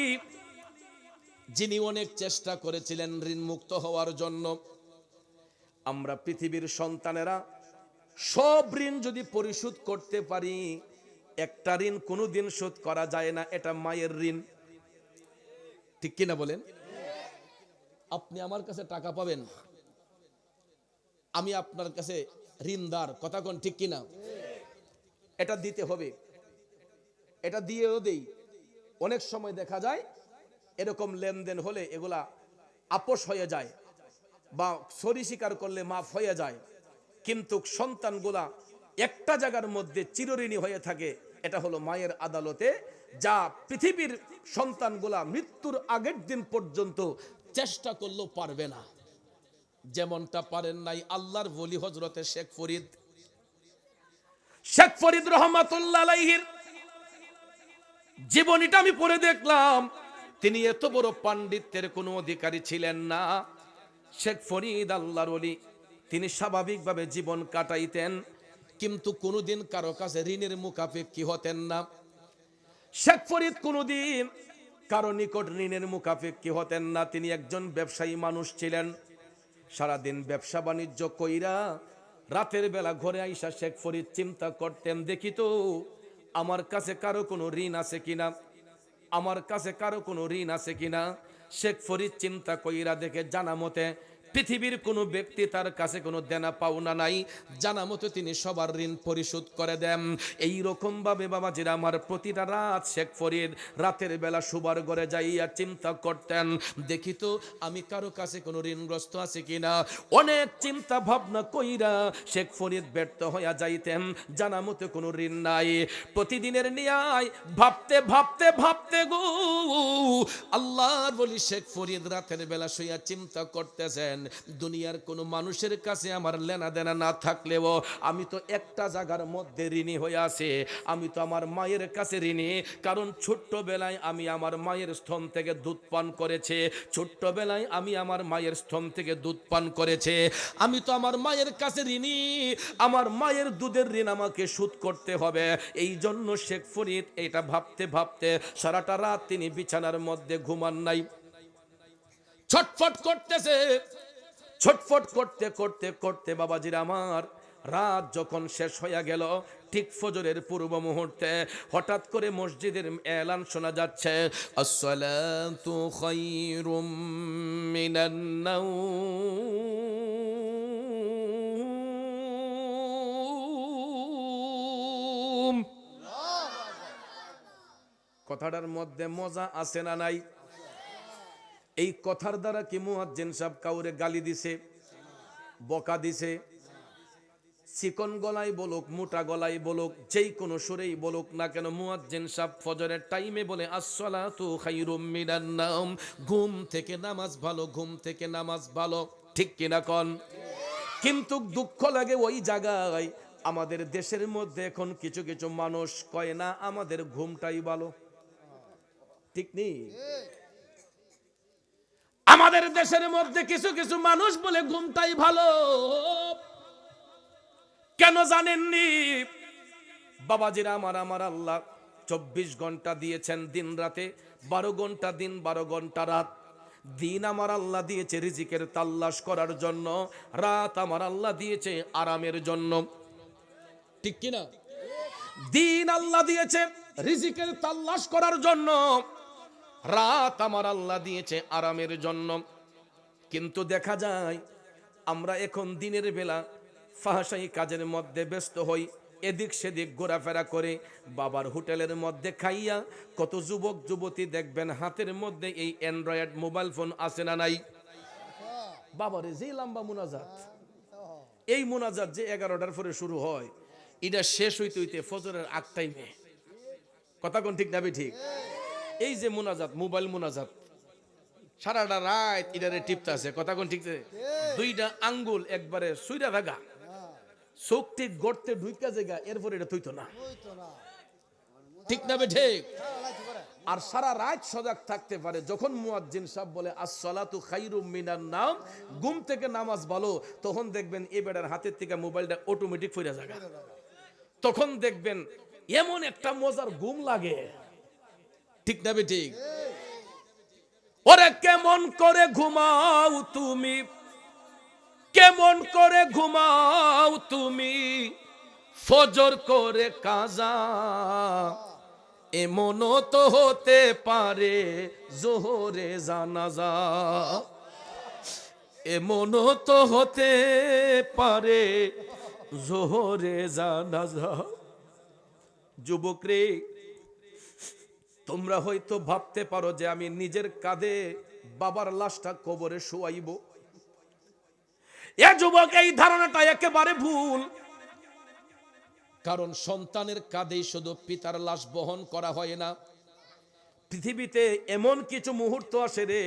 যিনি অনেক চেষ্টা করেছিলেন ঋণ মুক্ত হওয়ার জন্য। আমরা পৃথিবীর সন্তানেরা সব ঋণ যদি পরিশোধ করতে পারি, একটা ঋণ কোনোদিন শোধ করা যায় না, এটা মায়ের ঋণ। ঠিক কিনা বলেন? আপনি আমার কাছে টাকা পাবেন, আমি আপনার কাছে ঋণদার। কথা কোন ঠিক কিনা? এটা দিতে হবে, এটা দিয়েও দেই। অনেক সময় দেখা যায় এরকম লেনদেন হলে এগুলা আপোষ হয়ে যায় বা সরি স্বীকার করলে মাফ হয়ে যায়, কিন্তু সন্তানগুলা একটা জায়গার মধ্যে চিরঋণী হয়ে থাকে। এটা হলো মায়ের আদালতে, যা পৃথিবীর সন্তানগুলা মৃত্যুর আগের দিন পর্যন্ত চেষ্টা করলেও পারবে না। যেমনটা পারেন নাই আল্লাহর ওলি হযরতে শেখ ফরিদ। শেখ ফরিদ রহমাতুল্লাহ আলাইহির জীবনীটা আমি পড়ে দেখলাম, তিনি এত বড় পাণ্ডিত্যের কোনো অধিকারী ছিলেন না। শেখ ফরিদ আল্লাহর ওলি, তিনি স্বাভাবিকভাবে জীবন কাটাইতেন, কিন্তু কোনোদিন কারো কাছে ঋণের মুখাপেক্ষী হতেন না। শেখ ফরিদ কোনোদিন কারো নিকট ঋণের মুখাপেক্ষী হতেন না। তিনি একজন ব্যবসায়ী মানুষ ছিলেন। সারাদিন ব্যবসা বাণিজ্য কইরা রাতের বেলা ঘরে আইসা শেখ ফরিদ চিন্তা করতেন, দেখি তো আমার কাছে কারো কোনো ঋণ আছে কিনা, আমার কাছে কারো কোনো ঋণ আছে কিনা। শেখ ফরিদ চিন্তা কইরা দেখে জানা মতে পৃথিবীর কোনো ব্যক্তি তার কাছে কোনো দেনা পাওনা নাই, জানা মতো তিনি সবার ঋণ পরিশোধ করে দেন। এই রকম ভাবে বাবাজিরা আমার প্রতিটা রাত শেখ ফরিদ রাতের বেলা শুবার ঘরে যাইয়া চিন্তা করতেন, দেখি তো আমি কারো কাছে কোনো ঋণগ্রস্ত আছে কিনা। অনেক চিন্তা ভাবনা কইরা শেখ ফরিদ ব্যর্থ হইয়া যাইতেন, জানা মতো কোনো ঋণ নাই। প্রতিদিনের নিয়ায় ভাবতে ভাবতে ভাবতে গো আল্লাহর বলি শেখ ফরিদ রাতের বেলা শুইয়া চিন্তা করতেছেন, দুনিয়ার কোনো মানুষের কাছে আমার লেনা দেনা না থাকলেও আমি তো একটা জায়গার মধ্যে ঋণী হয়ে আছি, আমি তো আমার মায়ের কাছে ঋণী। কারণ ছোট্টবেলায় আমি আমার মায়ের স্তন থেকে দুধ পান করেছি, ছোট্টবেলায় আমি আমার মায়ের স্তন থেকে দুধ পান করেছি, আমি তো আমার মায়ের কাছে ঋণী। আমার মায়ের দুধের ঋণ আমাকে শোধ করতে হবে। এই জন্য শেখ ফরিদ এটা ভাবতে ভাবতে সারাটা রাত তিনি বিছানার মধ্যে ঘুমান নাই, ছটফট করতেছে। ছটফট করতে করতে করতে বাবাজির আমার রাত যখন শেষ হয়ে গেল, ঠিক ফজরের পূর্ব মুহূর্তে হঠাৎ করে মসজিদের এলান শোনা যাচ্ছে, আসসালাতু খায়রুম মিনান নাওম। কথাটার মধ্যে মজা আছে না নাই? এই কথার দ্বারা কি মুয়াজ্জিন সাহেব কাউরে গালি দিছে, বকা দিছে? চিকন গলায় বলুক, মোটা গলায় বলুক, যেই কোনো সুরেই বলুক না কেন, মুয়াজ্জিন সাহেব ফজরের টাইমে বলে আসসালাতু খায়রুম মিনান নাওম, ঘুম থেকে নামাজ ভালো, ঘুম থেকে নামাজ ভালো। ঠিক কিনা কোন? কিন্তু দুঃখ লাগে ওই জায়গায়, আমাদের দেশের মধ্যে এখন কিছু কিছু মানুষ কয় না আমাদের ঘুমটাই ভালো। ঠিক নেই? আমাদের দেশের মধ্যে কিছু কিছু মানুষ বলে ঘুমটাই ভালো। কেন জানেননি? বাবাজিরা আমার, আমার আল্লাহ 24 ঘন্টা দিয়েছেন দিন রাতে, 12 ঘন্টা দিন 12 ঘন্টা রাত। দিন আমার আল্লাহ দিয়েছে রিজিকের তালাশ করার জন্য, রাত আমার আল্লাহ দিয়েছে আরামের জন্য। ঠিক কিনা? দিন আল্লাহ দিয়েছে রিজিকের তালাশ করার জন্য, রাত আমার আল্লাহ দিয়েছে আরামের জন্য। কিন্তু দেখা যায় আমরা এখন দিনের বেলা ফাহাশাই কাজের মধ্যে ব্যস্ত হই, এদিক সেদিক ঘোরাফেরা করে, বাবার হোটেলের মধ্যে খাইয়া কত যুবক যুবতী দেখবেন হাতের মধ্যে এই অ্যান্ড্রয়েড মোবাইল ফোন আছে না নাই? বাবারে যে লম্বা মুনাজাত, এই মুনাজাত যে 11টার পরে শুরু হয়, এটা শেষ হইতে হইতে ফজরের আগ টাইমে। কথা কোন ঠিক না ঠিক? এই যে মুনাজাত, মোবাইল মুনাজাত, সারাটা রাত ইডারে টিপতে আছে। কথা কোন ঠিক? দুইটা আঙ্গুল একবারে সুইরা থাকা, চোখটি গড়তে ঢুইকা জায়গা, এরপর এটা তুইতো না। ঠিক না ঠিক? আর সারা রাত সজাগ থাকতে পারে। যখন মুয়াজ্জিন সাহেব বলে আসসালাতু খায়রুম মিনান নাওম, ঘুম থেকে নামাজ ভালো, তখন দেখবেন এই বেটার হাতের থেকে মোবাইলটা অটোমেটিক ফিরে যাবে। তখন দেখবেন এমন একটা মজার ঘুম লাগে। ঠিক না ঠিক? ওরে কেমন করে ঘুমাও তুমি, কেমন করে ঘুমাও তুমি, ফজর করে কাজা, এমনও তো হতে পারে জোহরে জানাজা, এমনও তো হতে পারে জোহরে জানাজা। যুবক রে, তোমরা হয়তো ভাবতে পারো যে আমি নিজের কাঁধে বাবার লাশটা কবরে শোয়াইব। এ যুবক, এই ধারণাটা একেবারে ভুল। কারণ সন্তানের কাঁধেই শুধু পিতার লাশ বহন করা হয় না, পৃথিবীতে এমন কিছু মুহূর্ত আসে রে,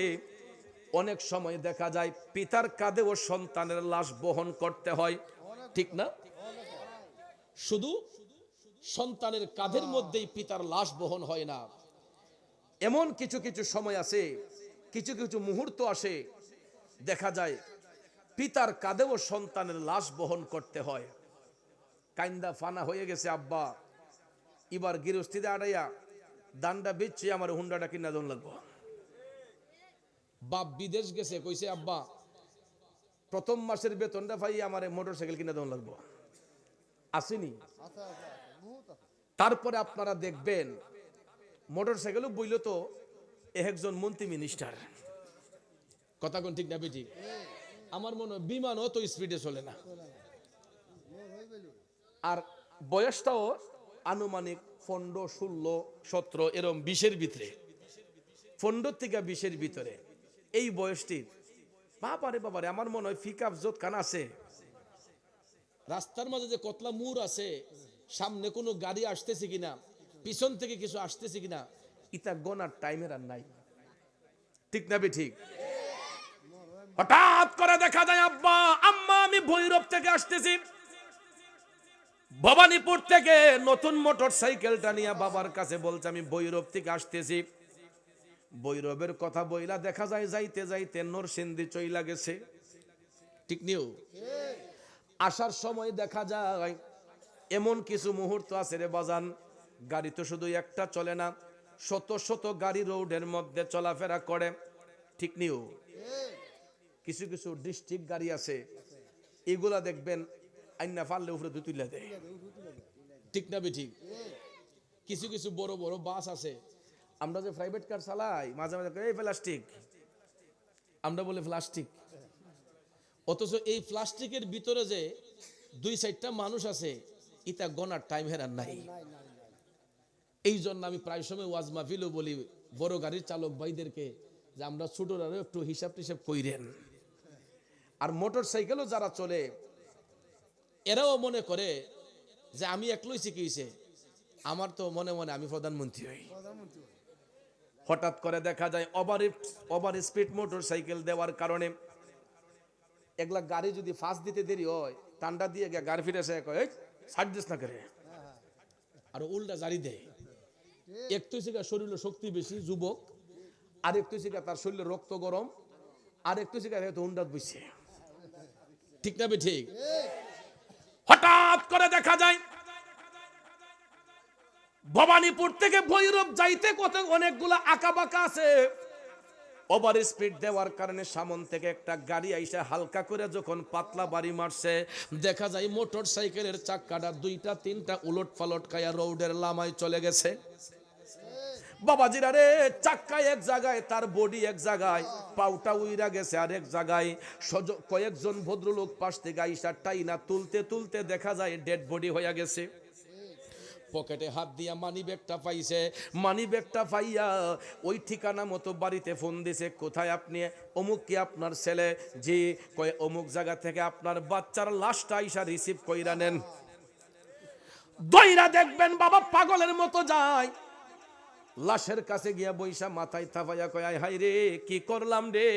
অনেক সময় দেখা যায় পিতার কাঁধেও সন্তানের লাশ বহন করতে হয়। ঠিক না? শুধু সন্তানের কাঁধের মধ্যেই পিতার লাশ বহন হয় না, এমন কিছু কিছু সময় আছে, কিছু কিছু মুহূর্ত আসে, দেখা যায় পিতার কাঁধেও সন্তানের লাশ বহন করতে হয়। কাইন্দা ফানা হয়ে গেছে আব্বা, এবার গৃহস্থিতে আড়াইয়া দানটা বেচছে, আমার হুন্ডাটা কিনা দন লাগবো। বাপ বিদেশ গেছে, কইছে আব্বা প্রথম মাসের বেতনটা পাই আমার মোটর সাইকেল কিনা দন লাগবো। আসেনি? তারপরে আপনারা দেখবেন মোটর সাইকেলও বইল তো একজন মন্ত্রী মিনিস্টার। কথা কোন ঠিক না ঠিক? আমার মনে হয় বিমানও তো স্পিডে চলে না। আর বয়সটাও আনুমানিক 15, 16, 17 এরকম 20-এর ভিতরে, 15 থেকে 20-এর ভিতরে এই বয়সটির। বাবারে বাবারে, আমার মনে হয় পিকআপ যত কান আছে, রাস্তার মাঝে যে কতলা মুর আছে, সামনে কোনো গাড়ি আসতেছে কিনা, পিছন থেকে কিছু আসতেছে কিনা, ইটা গোনার টাইমের আর নাই। ঠিক না ঠিক? হঠাৎ করে দেখা যায় আব্বা আম্মা আমি ভৈরব থেকে আসতেছি, ভবানীপুর থেকে নতুন মোটর সাইকেলটা নিয়ে বাবার কাছে বলছে আমি ভৈরব থেকে আসতেছি। ভৈরবের কথা বইলা দেখা যায় যাইতে যাইতে নরসিংদী চইলা গেছে। ঠিক নিও? আসার সময় দেখা যায় এমন কিছু মুহূর্ত আছে রে বাজান, গাড়ি তো শুধু একটা চলে না, শত শত গাড়ি রোডের মধ্যে চলাফেরা করে। ঠিক নিও? কিছু কিছু ডিস্ট্রিক্ট গাড়ি আছে, এগুলা দেখবেন আইনা ফাললে উপরে তুলে দেয়, ঠিক না ঠিক? কিছু কিছু বড় বড় বাস আছে, আমরা যে প্রাইভেট কার চালাই মাঝে মাঝে এই প্লাস্টিক, আমরা বলি প্লাস্টিক, অথচ এই প্লাস্টিকের ভিতরে যে 2-4টা মানুষ আছে এটা গনার টাইম হেরান নাই। এই জন্য আমি প্রায় সময় ওয়াজ মাহফিলও বলি বড় গাড়ির চালক ভাইদেরকে যে আমরা ছোটরাও একটু হিসাব টিসাব কইরেন। আর মোটর সাইকেলও যারা চলে এরাও মনে করে যে আমি একলাই শিখিয়েছে, আমার তো মনে মনে আমি প্রধানমন্ত্রী হই। হঠাৎ করে দেখা যায় ওভার স্পিড মোটর সাইকেল দেওয়ার কারণে এগুলা গাড়ি যদি ফাস্ট দিতে দেরি হয় টান্ডা দিয়ে গিয়ে গাড়ি ফিরে এসে কয় ছাড় দিস না করে, আর উল্টা জারি দেয়। একটু শিখা শরীরে শক্তি বেশি যুবক, আর একটু শিখা তার শরীরে রক্ত গরম, আর একটু শিখা উন্ডাত বসছে, ঠিক না ঠিক? হঠাৎ করে দেখা যায় ভবানীপুর থেকে ভৈরব যাইতে কত অনেকগুলা আঁকা বাঁকা আছে, ওভার স্পিড দেওয়ার কারণে সামন থেকে একটা গাড়ি আইসা হালকা করে যখন পাতলা বাড়ি মারছে, দেখা যায় মোটর সাইকেলের চাক্কাটা 2-3টা উলট পালট খায়া রোডের লামায় চলে গেছে। বাবাজিরা রে, চাক্কা এক জায়গায়, তার বডি এক জায়গায়, পাউটা উইরা গেছে আর এক জায়গায়। কয়েকজন ভদ্রলোক পাশ থেকে আইসা টাইনা তুলতে তুলতে দেখা যায় ডেড বডি হয়ে গেছে। পকেটে হাত দিয়া মানি ব্যাগটা পাইছে, মানি ব্যাগটা পাইয়া ওই ঠিকানা মতো বাড়িতে ফোন দিছে, কোথায় আপনি? অমুক কি আপনার ছেলে? জি। কয় অমুক জায়গা থেকে আপনার বাচ্চার লাশটা আইসা রিসিভ কইরা নেন। দইরা দেখবেন বাবা পাগলের মতো যায়, লাশের কাছে গিয়া বইসা মাথায় থাপাইয়া কয় আয় হাই রে কি করলাম রে,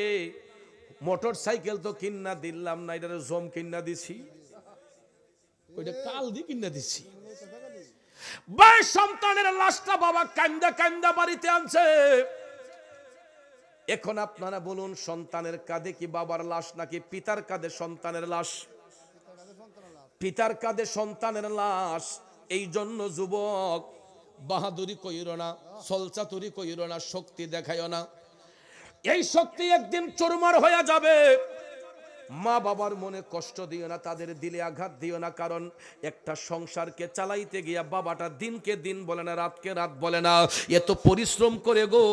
মোটর সাইকেল তো কিন্না দিলাম না, এটা জম কিন্না দিছি, ওইটা কাল দি কিন্না দিছি। ভাই সন্তানের লাশটা বাবা কান্দা কান্দা বাড়িতে আনছে। এখন আপনারা বলুন, সন্তানের কাঁধে কি বাবার লাশ নাকি পিতার কাঁধে সন্তানের লাশ? পিতার কাঁধে সন্তানের লাশ। এই জন্য যুবক বাহাদুরি কইরো না, সলচাতুরি কইরো না, শক্তি দেখাইও না। এই শক্তি একদিন চুরমার হয়ে যাবে। মা বাবার মনে কষ্ট দিও না, তাদের দিলে আঘাত দিও না, কারণ একটা সংসারকে চালাইতে গিয়া বাবাটা দিনকে দিন বলে না, রাতকে রাত বলে না, এত পরিশ্রম করে গো।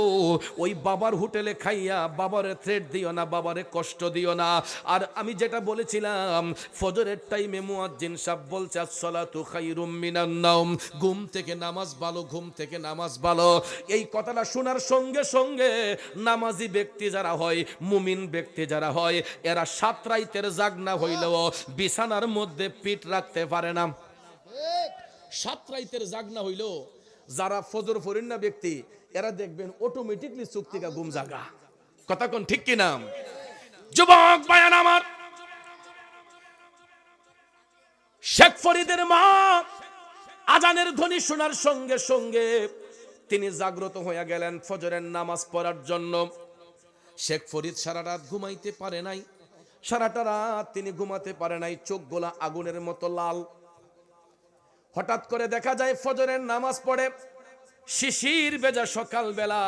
ওই বাবার হোটেলে খাইয়া বাবারে থ্রেট দিও না, বাবারে কষ্ট দিও না। আর আমি যেটা বলেছিলাম ফজরের টাইমে মুয়াজ্জিন সাহেব বলছে আসসালাতু খায়রুম মিনান নাওম, ঘুম থেকে নামাজ ভালো, ঘুম থেকে নামাজ ভালো। এই কথাটা শোনার সঙ্গে সঙ্গে নামাজি ব্যক্তি যারা হয়, মুমিন ব্যক্তি যারা হয়, এরা 7 রাতের জাগনা হইলেও বিছানার মধ্যে পিঠ রাখতে পারে না। 7 রাতের জাগনা হইলেও যারা ফজর ফরিন না ব্যক্তি, এরা দেখবেন অটোমেটিকলি চোখ থেকে ঘুম জাগা। কথা কোন ঠিক কিনা? যুবক বায়ান আমার, শেখ ফরিদের মা আজানের ধ্বনি শোনার সঙ্গে সঙ্গে তিনি জাগ্রত হয়ে গেলেন ফজরের নামাজ পড়ার জন্য। শেখ ফরিদ সারা রাত ঘুমাইতে পারে নাই, সারাটা রাত তিনি ঘুমাতে পারে নাই, চোখগুলা আগুনের মতো লাল। হঠাৎ করে দেখা যায় ফজরের নামাজ পড়ে, শিশির ভেজা সকাল বেলা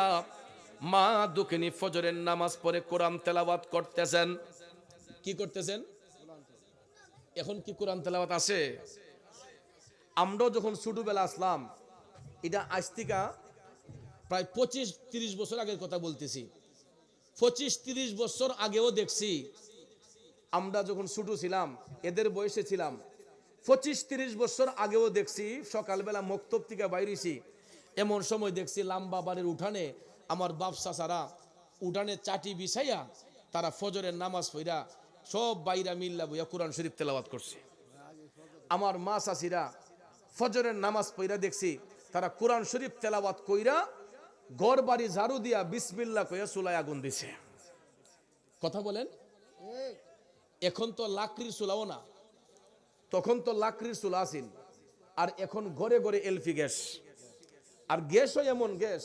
মা দুঃখিনী ফজরের নামাজ পড়ে কোরআন তেলাওয়াত করতেছেন। কি করতেছেন? এখন কি কোরআন তেলাওয়াত আছে? আমরাও যখন ছোটবেলা আসলাম, এটা আজ থেকে প্রায় 25-30 বছর আগের কথা বলতেছি, 25-30 বছর আগেও দেখছি, আমরা যখন ছোট ছিলাম, এদের বয়সে ছিলাম, 25-30 বছর আগেও দেখছি সকালবেলা মক্তব থেকে বাইরেছি, এমন সময় দেখছি লাম্বা বাড়ির উঠানে আমার বাপ চাচারা উঠানে চাটি বিছাইয়া তারা ফজরের নামাজ পড়া সব বাইরা মিল্লা বইয়া কোরআন শরীফ তেলাওয়াত করছে। আমার মা চাচিরা ফজরের নামাজ পড়া দেখছি তারা কোরআন শরীফ তেলাওয়াত কইরা ঘর বাড়ি ঝাড়ু দিয়া বিসমিল্লাহ কইয়া চুলায় আগুন দিছে। কথা বলেন, এখন তো লাকড়ির চুলাও না, তখন তো লাকড়ির চুলা আছিল, আর এখন ঘরে ঘরে এলপি গ্যাস। আর গ্যাসও এমন গ্যাস,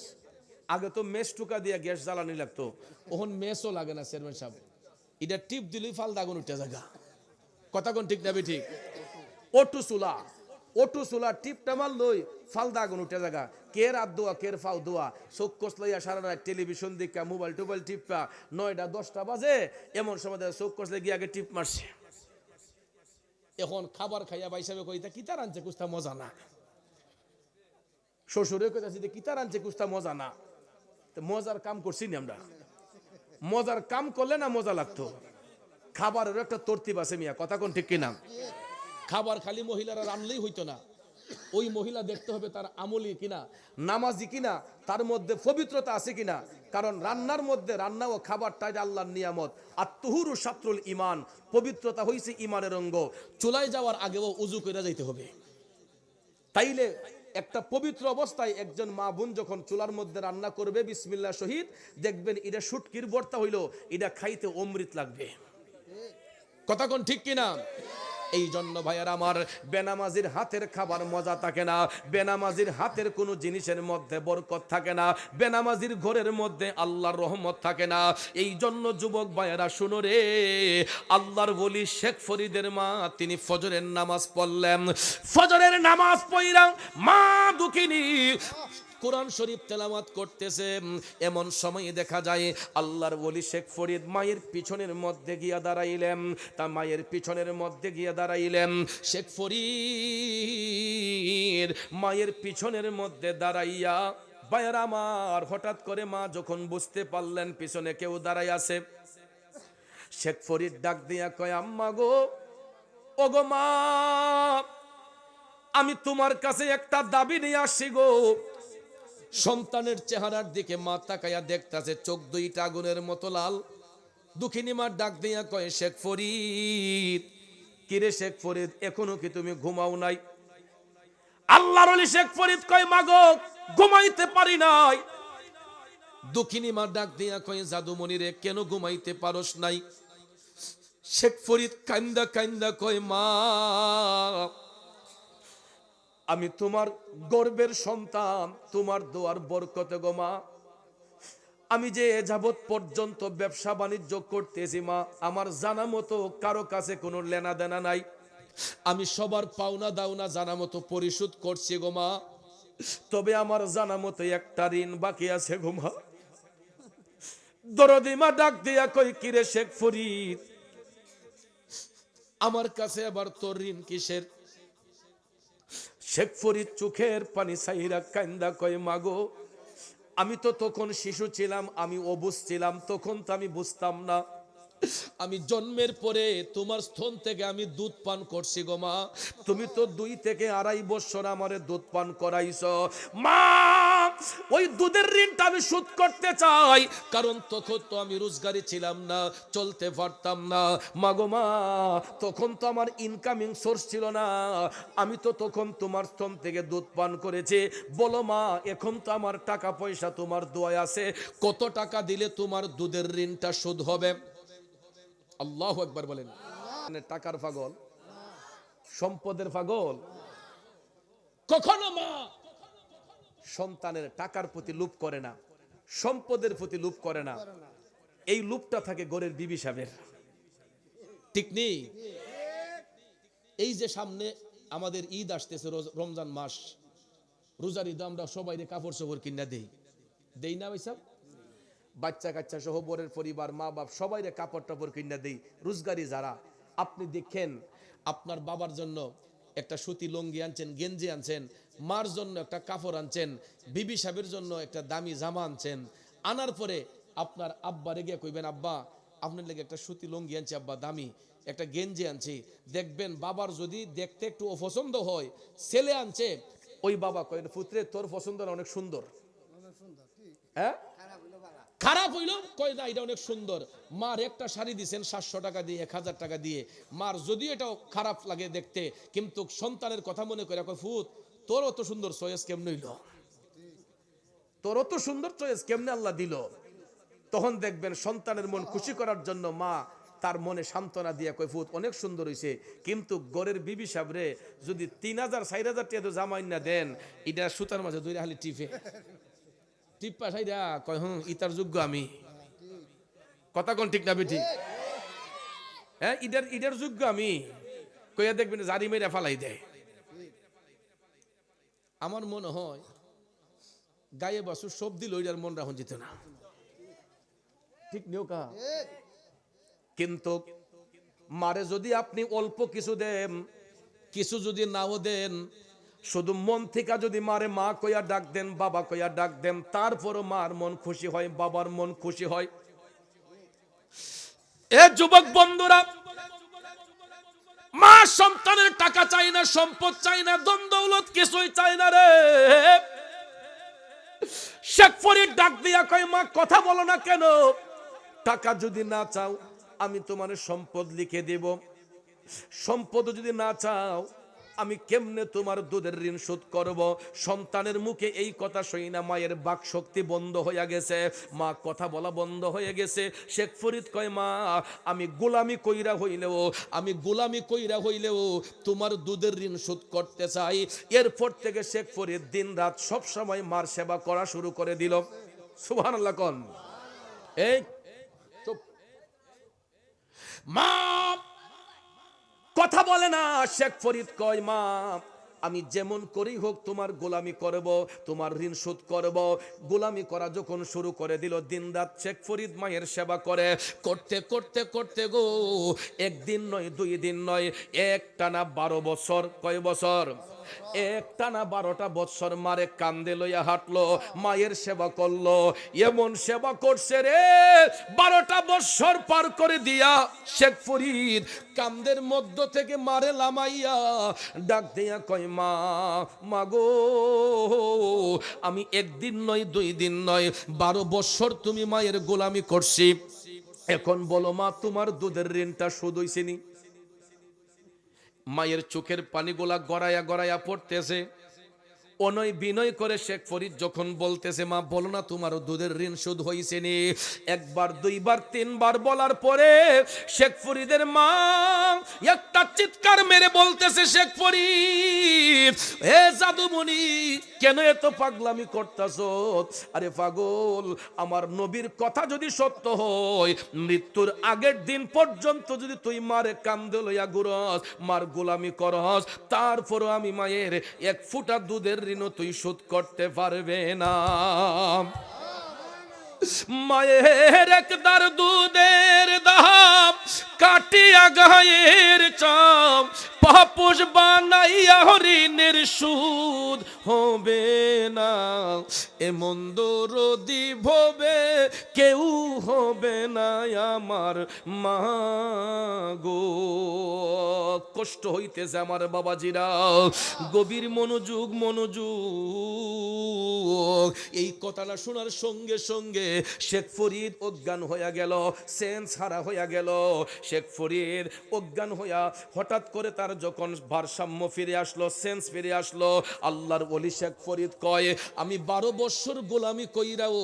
আগে তো মেস টুকা দিয়া গ্যাস জ্বালানি লাগতো, এখন মেসও লাগে না চেয়ারম্যান সাহেব, এটা টিপ দিলেই ফাল দাগুন উঠে জায়গা। কথা কোন ঠিক না ঠিক? ওটু চুলা টিপটা মার লই ফাল দাগুন উঠে জায়গা। কের হাত দোয়া, কের ফাও দোয়া, চোখ কষ লইয়া সারা রাত টেলিভিশন দেখা মোবাইল টোবাইল টিপা 9টা 10টা বাজে, এমন সময় চোখ কষলে গিয়ে আগে টিপ মারছে। এখন খাবার খাইয়া বাইসাবে কইতা কিতা রানছে কুস্তা মজা না, শ্বশুরে কইতাছি যে কিতা রানছে কুস্তা মজা না। তো মজার কাম করছি না আমরা, মজার কাম করলে না মজা লাগতো। খাবারের একটা তরতিব আছে মিয়া, কথা কোন ঠিক কিনা? খাবার খালি মহিলারা রানলেই হইতো না, ওই মহিলা দেখতে হবে তার আমলি কিনা, নামাজি কিনা, তার মধ্যে পবিত্রতা আছে কিনা। কারণ রান্নার মধ্যে, রান্না ও খাবারটাই আল্লাহর নিয়ামত। আর তুহুরু শাত্রুল ইমান, পবিত্রতা হইছে ইমানের অঙ্গ। চুলায় যাওয়ার আগেও উজু করে যাইতে হবে। তাইলে একটা পবিত্র অবস্থায় একজন মা বোন যখন চুলার মধ্যে রান্না করবে বিসমিল্লাহ শহীদ, দেখবেন এটা শুটকির ভর্তা হইলো, এটা খাইতে অমৃত লাগবে। কথা কোন ঠিক কিনা? এই জন্য ভাইয়ার আমার, বেনামাজির হাতের খাবার মজা থাকে না, বেনামাজির হাতের কোনো জিনিসের মধ্যে বরকত থাকে না, বেনামাজির ঘরের মধ্যে আল্লাহর রহমত থাকে না। এই জন্য যুবক ভাইয়ারা শুনো রে, আল্লাহর ওলি শেখ ফরিদের মা তিনি ফজরের নামাজ পড়লেন, ফজরের নামাজ পড়া মা দুঃখিনী কোরআন শরীফ তেলাওয়াত করতেছে। এমন সময় দেখা যায় আল্লাহর ওলি শেখ ফরিদ মায়ের পিছনের মধ্যে গিয়া দাঁড়াইলেন। তা মায়ের পিছনের মধ্যে গিয়া দাঁড়াইলেন শেখ ফরিদ, মায়ের পিছনের মধ্যে দাঁড়াইয়া ভাইয়ার আমার, হঠাৎ করে মা যখন বুঝতে পারলেন পিছনে কেউ দাঁড়াই আছে, শেখ ফরিদ ডাক দিয়া কয় আম্মা গো, ওগো মা, আমি তোমার কাছে একটা দাবি নিয়ে আসছি গো। সন্তানের চেহারার দিকে মা তাকাইয়া দেখতাছে, চোখ দুইটা আগুনের মতো লাল। দুঃখিনী মা ডাক দিয়া কয় শেখ ফরিদ, কিরে শেখ ফরিদ, এখনো কি তুমি ঘুমাও নাই? আল্লাহর ওলি শেখ ফরিদ কয় মা গো, ঘুমাইতে পারি নাই। দুঃখিনী মা ডাক দিয়া কয় জাদুমণি রে, কেন ঘুমাইতে পারস নাই? শেখ ফরিদ কান্দা কান্দা কয় মা, আমি তোমার গর্বের সন্তান, তোমার দোয়ার বরকতে গো মা, আমি যে যাবত পর্যন্ত ব্যবসা বাণিজ্য করতেছি মা, আমার জানা মতো কারো কাছে কোনো লেনা দেনা নাই, আমি সবার পাওনা দাওনা জানা মতো পরিশোধ করছি গো মা, তবে আমার জানা মতো একটা ঋণ বাকি আছে গো মা। দরদি মা ডাক দিয়া কই কিরে শেখ ফরিদ, আমার কাছে আবার তোর ঋণ কিসের? শেখ ফরিদ চোখের পানি সাইরা কান্দা কয় মাগো, আমি তো তখন শিশু ছিলাম, আমি অবুঝ ছিলাম, তখন তো আমি বুঝতাম না। আমি জন্মের পরে তোমার স্তন থেকে আমি দুধ পান করছি গো মা, তুমি তো 2 থেকে 2.5 বছর আমারে দুধ পান করাইছো মা। ওই দুধের ঋণটা আমি শোধ করতে চাই, কারণ তখন তো আমি রোজগারি ছিলাম না, চলতে পারতাম না মা গো মা, তখন তো আমার ইনকামিং সোর্স ছিল না, আমি তো তখন তোমার স্তন থেকে দুধ পান করেছি। বলো মা, এখন তো আমার টাকা পয়সা তোমার দোয়ায় আছে, কত টাকা দিলে তোমার দুধের ঋণটা শোধ হবে? আল্লাহু আকবার বলেন। টাকার পাগল, সম্পদের পাগল, কখনো মা সন্তানের টাকার প্রতি লোভ করে না, সম্পদের প্রতি লোভ করে না। এই লোভটা থাকে ঘরের বিবি সাহেবের, ঠিক নেই? এই যে সামনে আমাদের ঈদ আসতেছে, রমজান মাস, রোজার ঈদ আমরা সবাই কাপড় চোপড় কিনা দেই না ভাই সাহেব? বাচ্চা কাচ্চা সহ বরের পরিবার, মা বাপ সবাই কাপড় টাপড় কিনা দেই। রোজগারি যারা, আপনি দেখেন আপনার বাবার জন্য একটা সুতি লুঙ্গি আনছেন, গেঞ্জি আনছেন, মার জন্য একটা কাপড় আনছেন, বিবি সাহেবের জন্য একটা দামি জামা আনছেন, আনার পরে আপনার আব্বা রেগে কইবেন আব্বা আপনার লেগে একটা সুতি লুঙ্গি আনছি আব্বা, দামি একটা গেঞ্জি আনছি। দেখবেন বাবার যদি দেখতে একটু অপছন্দ হয়, ছেলে আনছে, ওই বাবা কয়েন পুত্রে তোর পছন্দ অনেক সুন্দর, হ্যাঁ খারাপ হইল কয় না এটা অনেক সুন্দর। মার একটা শাড়ি দিয়েছেন 700 টাকা দিয়ে, 1000 টাকা দিয়ে, মার যদি এটাও খারাপ লাগে দেখতে, কিন্তু সন্তানের কথা মনে করে কয় ফুত তোর অত সুন্দর চয়েস কেমনে হইল, তোর অত সুন্দর চয়েস কেমনে আল্লাহ দিল। তখন দেখবেন সন্তানের মন খুশি করার জন্য মা তার মনে সান্ত্বনা দিয়ে কয় ফুত অনেক সুন্দর হইছে। কিন্তু গরের বিবি সাহেবরে যদি 3000 4000 টাকা জামাই না দেন, এটা সুতার মাঝে দুই হালি টিপে টিপ্পা সাইরা কয় ইতার যোগ্য আমি, কথা কোন ঠিক না বেটি? হ্যাঁ ইডের যোগ্য আমি কইয়া দেখবেন জারি মেরে ফালাই দেয়। আমার মনে হয় গায়ে বাসু সব দিল ওইটার মন রাখুন যেত না, ঠিক নিও কা। কিন্তু মারে যদি আপনি অল্প কিছু দেন, কিছু যদি নাও দেন, শুধু মন থেকে যদি মারে মা কইয়া ডাক দেন, বাবা কইয়া ডাক দেন, তারপরও মার মন খুশি হয়, বাবার মন খুশি হয়। এ যুবক বন্ধুরা, মা সন্তানের টাকা চাই না, সম্পদ চাই না, ধন দৌলত কিছুই চাই না রে। শেখ ফরিদ ডাক দিয়া কয়, মা কথা বলো না কেন? টাকা যদি না চাও আমি তোমার সম্পদ লিখে দেব, সম্পদ যদি না চাও আমি কেমনে তোমার দুধের ঋণ শোধ করব? সন্তানের মুখে এই কথা শুই না মায়ের বাক শক্তি বন্ধ হয়ে গেছে, মা কথা বলা বন্ধ হয়ে গেছে। শেখ ফরিদ কয়, মা আমি গোলামি কইরা হইলেও তোমার দুধের ঋণ শোধ করতে চাই। এরপর থেকে শেখ ফরিদ দিন রাত সব সময় মার সেবা করা শুরু করে দিল। সুবহানাল্লাহ কোন। এই চুপ। মা কথা বলে না। শেখ ফরিদ কয়, মা আমি যেমন করেই হোক তোমার গোলামি করব, তোমার ঋণ শোধ করব। গোলামি করা যখন শুরু করে দিল, দিন রাত শেখ ফরিদ মায়ের সেবা করে, করতে করতে করতে গো, একদিন নয়, 2 দিন নয়, একটানা 12 বছর। কয় বছর? একটানা 12টা বছর মারে কান্দে লইয়া হাঁটলো, মায়ের সেবা করলো। এমন সেবা করছে রে, 12টা বছর পার করে দিয়া শেখ ফরিদ কান্দের মধ্য থেকে মারে লামাইয়া ডাক দিয়া কয়, মা মাগো, আমি একদিন নয়, 2 দিন নয়, 12 বছর তুমি মায়ের গোলামি করছি। এখন বলো মা, তোমার দুধের ঋণটা শোধ হইছে নি? মায়ের চোখের পানিগুলা গড়াইয়া গড়াইয়া পড়তেছে। অনয় বিনয় করে শেখ ফরিদ যখন বলতেছে, মা বলো না তোমার দুধের ঋণ শোধ হইছে নি? 1 বার 2 বার 3 বার বলার পরে শেখ ফরিদের মা একটা চিৎকার মেরে বলতেছে, শেখ ফরিদ এ জাদুমণি, কেন এত পাগলামি করতাছো? আরে পাগল, আমার নবীর কথা যদি সত্য হয়, মৃত্যুর আগের দিন পর্যন্ত যদি তুই মারে কান্দে লইয়া ঘুরস, মার গোলামি করস, তারপরও আমি মায়ের 1 ফোঁটা দুধের ঋণ তুই শোধ করতে পারবে না। মায়ের একদার দুধের দাম কাটিয়া গায়ের চাম, পাপুষ বানাইয়া ঋণের সুদ হবে না। এমন দরদি ভবে কেউ হবে না আমার মা গো। কষ্ট হইতেছে আমার বাবাজিরা, গভীর মনোযোগ। এই কথাটা শোনার সঙ্গে সঙ্গে শেখ ফরিদ অজ্ঞান হইয়া গেল, সেন্স হারা হইয়া গেল। শেখ ফরিদ অজ্ঞান হইয়া হঠাৎ করে তার যখন ভারসাম্য ফিরে আসলো, সেন্স ফিরে আসলো, আল্লাহর ওলি শেখ ফরিদ কয়, আমি 12 বছর গোলামি কইরাও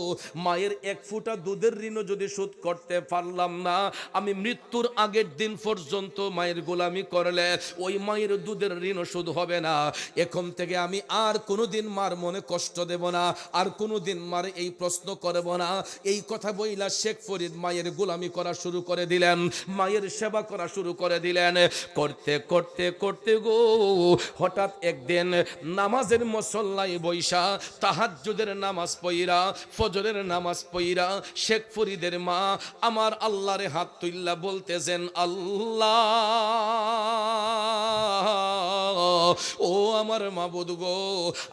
মায়ের 1 ফোঁটা দুধের ঋণ যদি শোধ করতে পারলাম না, আমি মৃত্যুর আগের দিন পর্যন্ত মায়ের গোলামি করলে ওই মায়ের দুধের ঋণ শোধ হবে না। এখন থেকে আমি আর কোনোদিন মার মনে কষ্ট দেব না, আর কোনোদিন মার এই প্রশ্ন করব না। এই কথা বইলা শেখ ফরিদ মায়ের গোলামি করা শুরু করে দিলেন, মায়ের সেবা করা শুরু করে দিলেন। করতে করতে করতে গো, হঠাৎ একদিন নামাজের মুসল্লায় বৈশা তাহাজ্জুদের নামাজ পইরা, ফজরের নামাজ পইরা শেখ ফরিদের মা আমার আল্লাহর হাত তুইল্লা বলতেছেন, আল্লাহ ও আমার মাবুদ গো,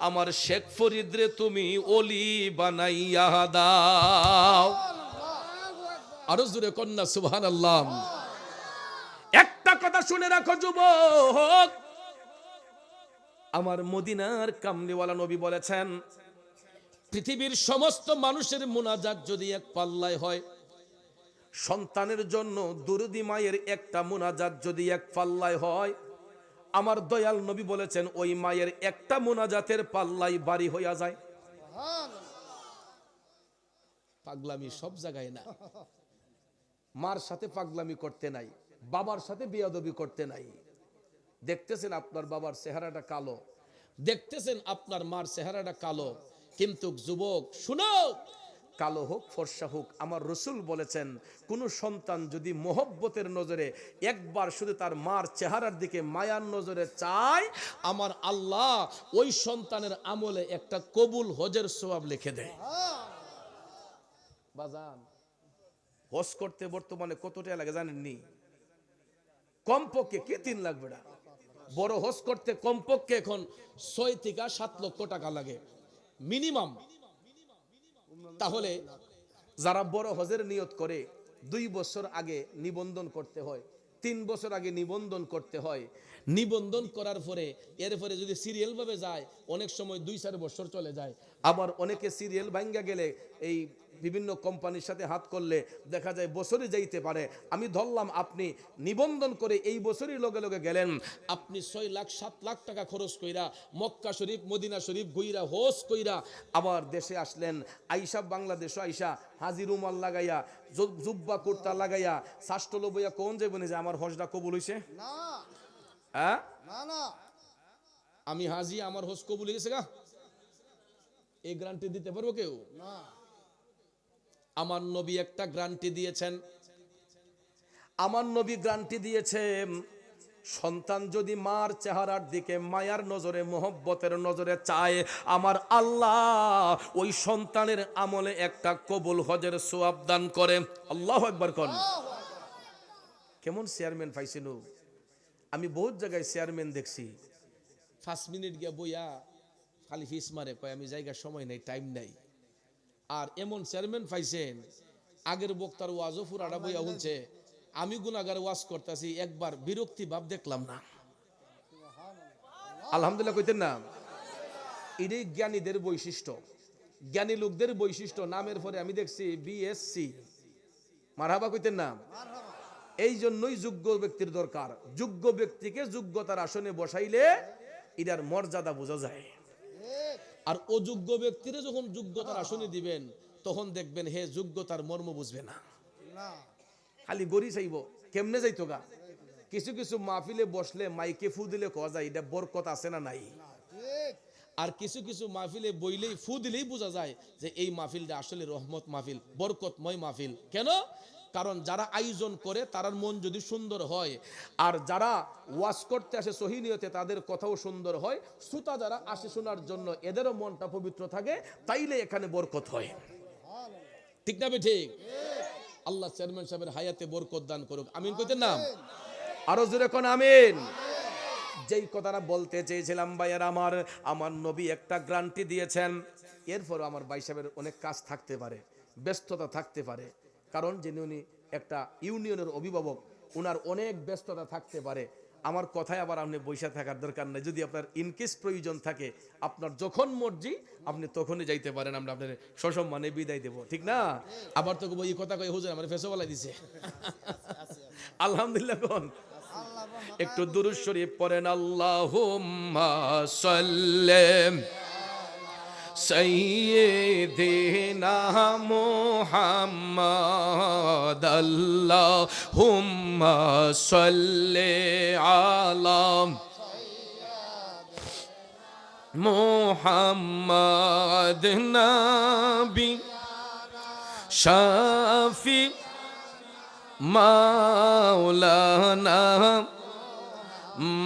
আমার শেখ ফরিদ রে তুমি ওলি বানাইয়া দাও। আরো জোরে কন্যা সুবহানাল্লাহ। একটা কথা শুনে রাখো যুবক, আমার মদিনার কামলিওয়ালা নবী বলেছেন, পৃথিবীর সমস্ত মানুষের মুনাজাত যদি এক পাল্লায় হয়, সন্তানের জন্য দুরুদি মায়ের একটা মুনাজাত যদি এক পাল্লায় হয়, আমার দয়াল নবী বলেছেন ওই মায়ের একটা মুনাজাতের পাল্লাই বাড়ি হইয়া যায়। পাগলামি সব জায়গায় না, মার সাথে পাগলামি করতে নাই, বাবার সাথে বেয়াদবি করতে নাই। দেখতেছেন আপনার বাবার চেহারাটা কালো, দেখতেছেন আপনার মার চেহারাটা কালো, কিন্তু যুবক শুনো, কালো হোক ফর্সা হোক, আমার রসুল বলেছেন কোন সন্তান যদি মোহব্বতের নজরে একবার শুধু তার মার চেহারার দিকে মায়ার নজরে চায়, আমার আল্লাহ ওই সন্তানের আমলে একটা কবুল হজের সওয়াব লিখে দেয়। বাজান, হজ করতে বর্তমানে কত টাকা লাগে জানেননি? কমপক্ষে কি 3 লাখ বেটা, বড় হজ করতে কমপক্ষে এখন 6 থেকে 7 লক্ষ টাকা লাগে মিনিমাম। তাহলে যারা বড় হজের নিয়ত করে 2 বছর আগে নিবন্ধন করতে হয়, 3 বছর আগে নিবন্ধন করতে হয়। নিবন্ধন করার পরে এরপরে যদি সিরিয়াল ভাবে যায় অনেক সময় 2-4 বছর চলে যায়। আবার অনেকে সিরিয়াল ভাঙ্গা গেলে এই বিভিন্ন কোম্পানির সাথে হাত করলে দেখা যায় বছরে যাইতে পারে। আমি ধরলাম আপনি নিবন্ধন করে এই বছরই লগে লগে গেলেন, আপনি 6 লাখ 7 লাখ টাকা খরচ কইরা মক্কা শরীফ মদিনা শরীফ গইরা হজ কইরা আবার দেশে আসলেন। আইসা বাংলাদেশে আইসা হাজি রুমাল লাগাইয়া জুব্বা কুর্তা লাগাইয়া শাস্টলো বইয়া কোন যাবেন যে আমার হজটা কবুল হইছে? না হ্যাঁ, না না, আমি হাজি আমার হজ কবুল হয়ে গেছে গা, এই গ্যারান্টি দিতে পারবো কেউ? না। আমার নবী একটা গ্যারান্টি দিয়েছেন। আমার নবী গ্যারান্টি দিয়েছেন, সন্তান যদি মার চেহারার দিকে মায়ার নজরে মোহব্বতের নজরে চায়, আমার আল্লাহ ওই সন্তানের আমলে একটা কবুল হজের সওয়াব দান করে। আল্লাহু আকবার কোন। কেমন চেয়ারম্যান পাইছিল? আমি বহুত জায়গায় চেয়ারম্যান দেখছি 5 মিনিট গিয়া বইয়া খালি ফিস মারে, কয় আমি জায়গার সময় নেই, টাইম নাই। আর এমন চেয়ারম্যান পাইছেন আগের বক্তার ওয়াজও পুরাটা বইয়া শুনছে, আমি গুনাহগার ওয়াজ করতেছি, একবার বিরক্তি ভাব দেখলাম না। আলহামদুলিল্লাহ কইতেন না? এটাই জ্ঞানীদের বৈশিষ্ট্য, জ্ঞানী লোকদের বৈশিষ্ট্য। নামের পরে আমি দেখছি বিএসসি, মারহাবা কইতেন না? এই জন্যই যোগ্য ব্যক্তির দরকার। যোগ্য ব্যক্তিকে যোগ্যতার আসনে বসাইলে এটার মর্যাদা বোঝা যায়। আর অযোগ্য ব্যক্তিরে যখন যোগ্যতার আসনে দিবেন তখন দেখবেন হে যোগ্যতার মর্ম বুঝবে না, খালি গড়ি চাইব। কেমনে যাইতো গা? কিছু কিছু মাহফিলে বসলে মাইকে ফু দিলে কওয়া যায় এটা বরকত আছে না নাই। আর কিছু কিছু মাহফিলে বইলেই ফু দিলেই বোঝা যায় যে এই মাহফিলটা আসলে রহমত মাহফিল, বরকতময় মাহফিল। কেন? কারণ যারা আয়োজন করে তার মন যদি সুন্দর হয়, আর যারা ওয়াজ করতে আসে সহি নিয়তে তাদের কথাও সুন্দর হয়, শ্রোতা যারা আসে শোনার জন্য এদেরও মনটা পবিত্র থাকে, তাইলে এখানে বরকত হয়। ঠিক না? ঠিক। আল্লাহ চেয়ারম্যান সাহেবের হায়াতে বরকত দান করুক, আমিন কইতেন না? আরো জোরে কোন আমিন। যেই কথাটা বলতে চেয়েছিলাম ভাইয়ার, আমার নবী একটা গ্যারান্টি দিয়েছেন। এরপর আমার ভাই সাহেবের অনেক কাজ থাকতে পারে, ব্যস্ততা থাকতে পারে, কারণ যিনি উনি একটা ইউনিয়নের অভিভাবক, উনার অনেক ব্যস্ততা থাকতে পারে। আমার কথায় আবার আপনি বৈশা থাকার দরকার নাই। যদি আপনার ইনকেস প্রয়োজন থাকে, আপনার যখন মর্জি আপনি তখনই যাইতে পারেন, আমরা আপনার সসম্মানে বিদায় দেব, ঠিক না? আবার তো এই কথা কই হুজুর আমার ফেসো বলাই দিছে। আলহামদুলিল্লাহ কোন। একটু দুরূদ শরীফ পড়েন, আল্লাহুম্মা সাল্লি সাইয়্যিদিনা মুহাম্মাদ, আল্লাহুম্মা সাল্লি আলা মুহাম্মাদ নবী শাফি মাওলানা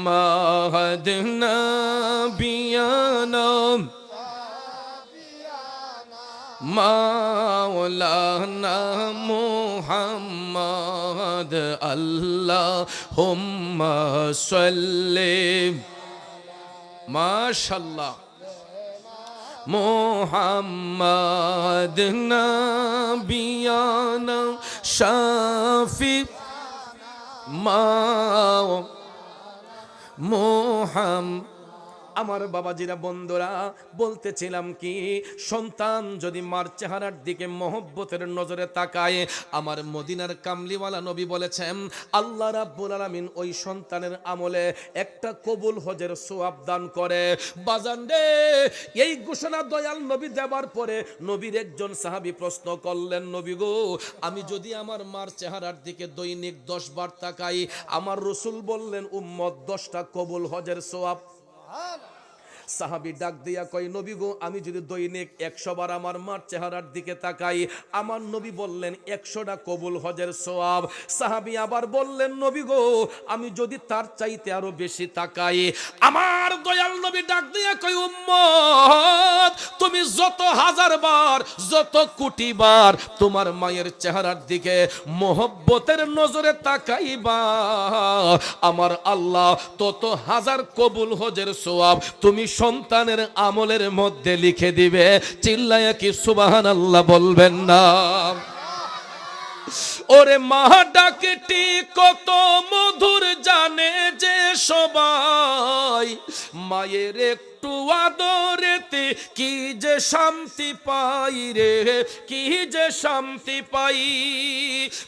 মাহাদ নবিয়ানা মাওলানা মুহাম্মদ, আল্লাহুম্মা সাল্লি মাশাআল্লাহ মুহাম্মদ নবিয়ানা শাফি মুহাম্মদ। আমার বাবাজিরা বন্ধুরা, বলতেছিলাম কি, সন্তান যদি মার চেহারার দিকে মহব্বতের নজরে তাকায়, আমার মদিনার কামলিওয়ালা নবী বলেছেন আল্লাহ রাব্বুল আলামিন ওই সন্তানের আমলে একটা কবুল হজের সওয়াব দান করে। বাজান রে, এই ঘোষণা দয়াল নবী দেবার পরে নবীর একজন সাহাবী প্রশ্ন করলেন, নবী গো, আমি যদি আমার মার চেহারার দিকে দৈনিক 10 বার তাকাই, আমার রাসূল বললেন উম্মত 10টা কবুল হজের সওয়াব। সাহাবী ডাক দিয়া কয় নবী গো আমি যদি দৈনিক 100 বার আমার মার চেহারার দিকে তাকাই, আমার নবী বললেন 100টা কবুল হজের সওয়াব। সাহাবী আবার বললেন নবী গো আমি যদি তার চাইতে আরো বেশি তাকাই, আমার দয়াল নবী ডাক দিয়া কয় উম্মত তুমি যত হাজার বার যত কোটি বার তোমার মায়ের চেহারার দিকে মোহব্বতের নজরে তাকাইবা, আমার আল্লাহ তত হাজার কবুল হজের সওয়াব তুমি সন্তানের আমলের মধ্যে লিখে দিবে। চিল্লায়া কি সুবহানাল্লাহ বলবেন না? ওরে মা ডাকটি কত মধুর জানে যে সবাই, মায়ের একটু আদরেতে কি যে শান্তি পাই রে, কি যে শান্তি পাই।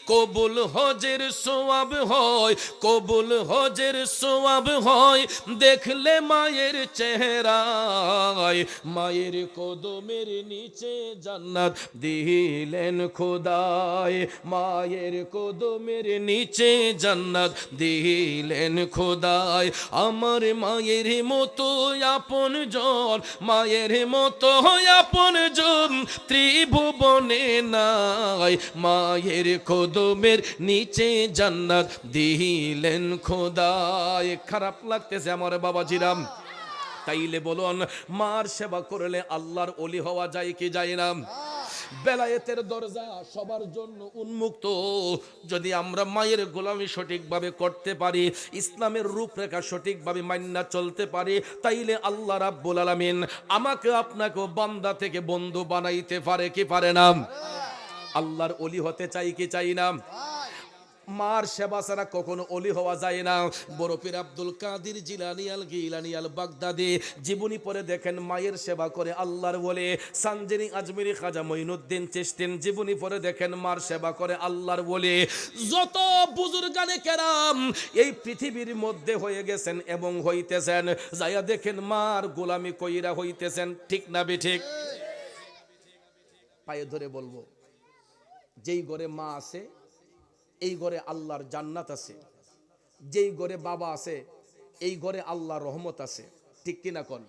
কবুল হজের সওয়াব হয়, কবুল হজের সওয়াব হয় দেখলে মায়ের চেহারায়, মায়ের কদমের নিচে জান্নাত দিলেন খোদায়, মায়ের কদমের নিচে জান্নাত দিলেন খোদায়। আমার মায়ের মতো আপন জন, মায়ের মতো আপন জন ত্রিভুবনে নাই, মায়ের কদমের নিচে জান্নাত দিলেন খোদায়। খারাপ লাগতেছে আমার বাবাজিরাম? তাইলে বলুন মার সেবা করলে আল্লাহর ওলি হওয়া যায় কি যায় না? বেলায়েতের দরজা সবার জন্য উন্মুক্ত। যদি আমরা মায়ের গোলামি সঠিকভাবে করতে পারি, ইসলামের রূপরেখা সঠিকভাবে মান্না চলতে পারি, তাইলে আল্লাহ রাব্বুল আলামিন আমাকে আপনাকে বান্দা থেকে বন্ধু বানাইতে পারে কি পারে না? আল্লাহর ওলি হতে চাই কি চাই না? মার সেবা ছাড়া কখনো ওলি হওয়া যায় না। বড় পীর আব্দুল কাদের জিলানী আল গিলানী আল বাগদাদি জীবনী পড়ে দেখেন মায়ের সেবা করে আল্লাহর ওলি। সানজানি আজমিরি খাজা মঈনুদ্দিন চিশতির জীবনী পড়ে দেখেন মার সেবা করে আল্লাহর ওলি। যত বুজুর্গানে কেরাম এই পৃথিবীর মধ্যে হয়ে গেছেন এবং হইতেছেন, যাইয়া দেখেন মার গোলামি কইরা হইতেছেন। ঠিক না বেঠিক? পায়ে ধরে বলবো যেই ঘরে মা আছে এই ঘরে আল্লাহর জান্নাত আছে, যেই ঘরে বাবা আছে এই ঘরে আল্লাহর রহমত আছে। ঠিক কিনা কোন?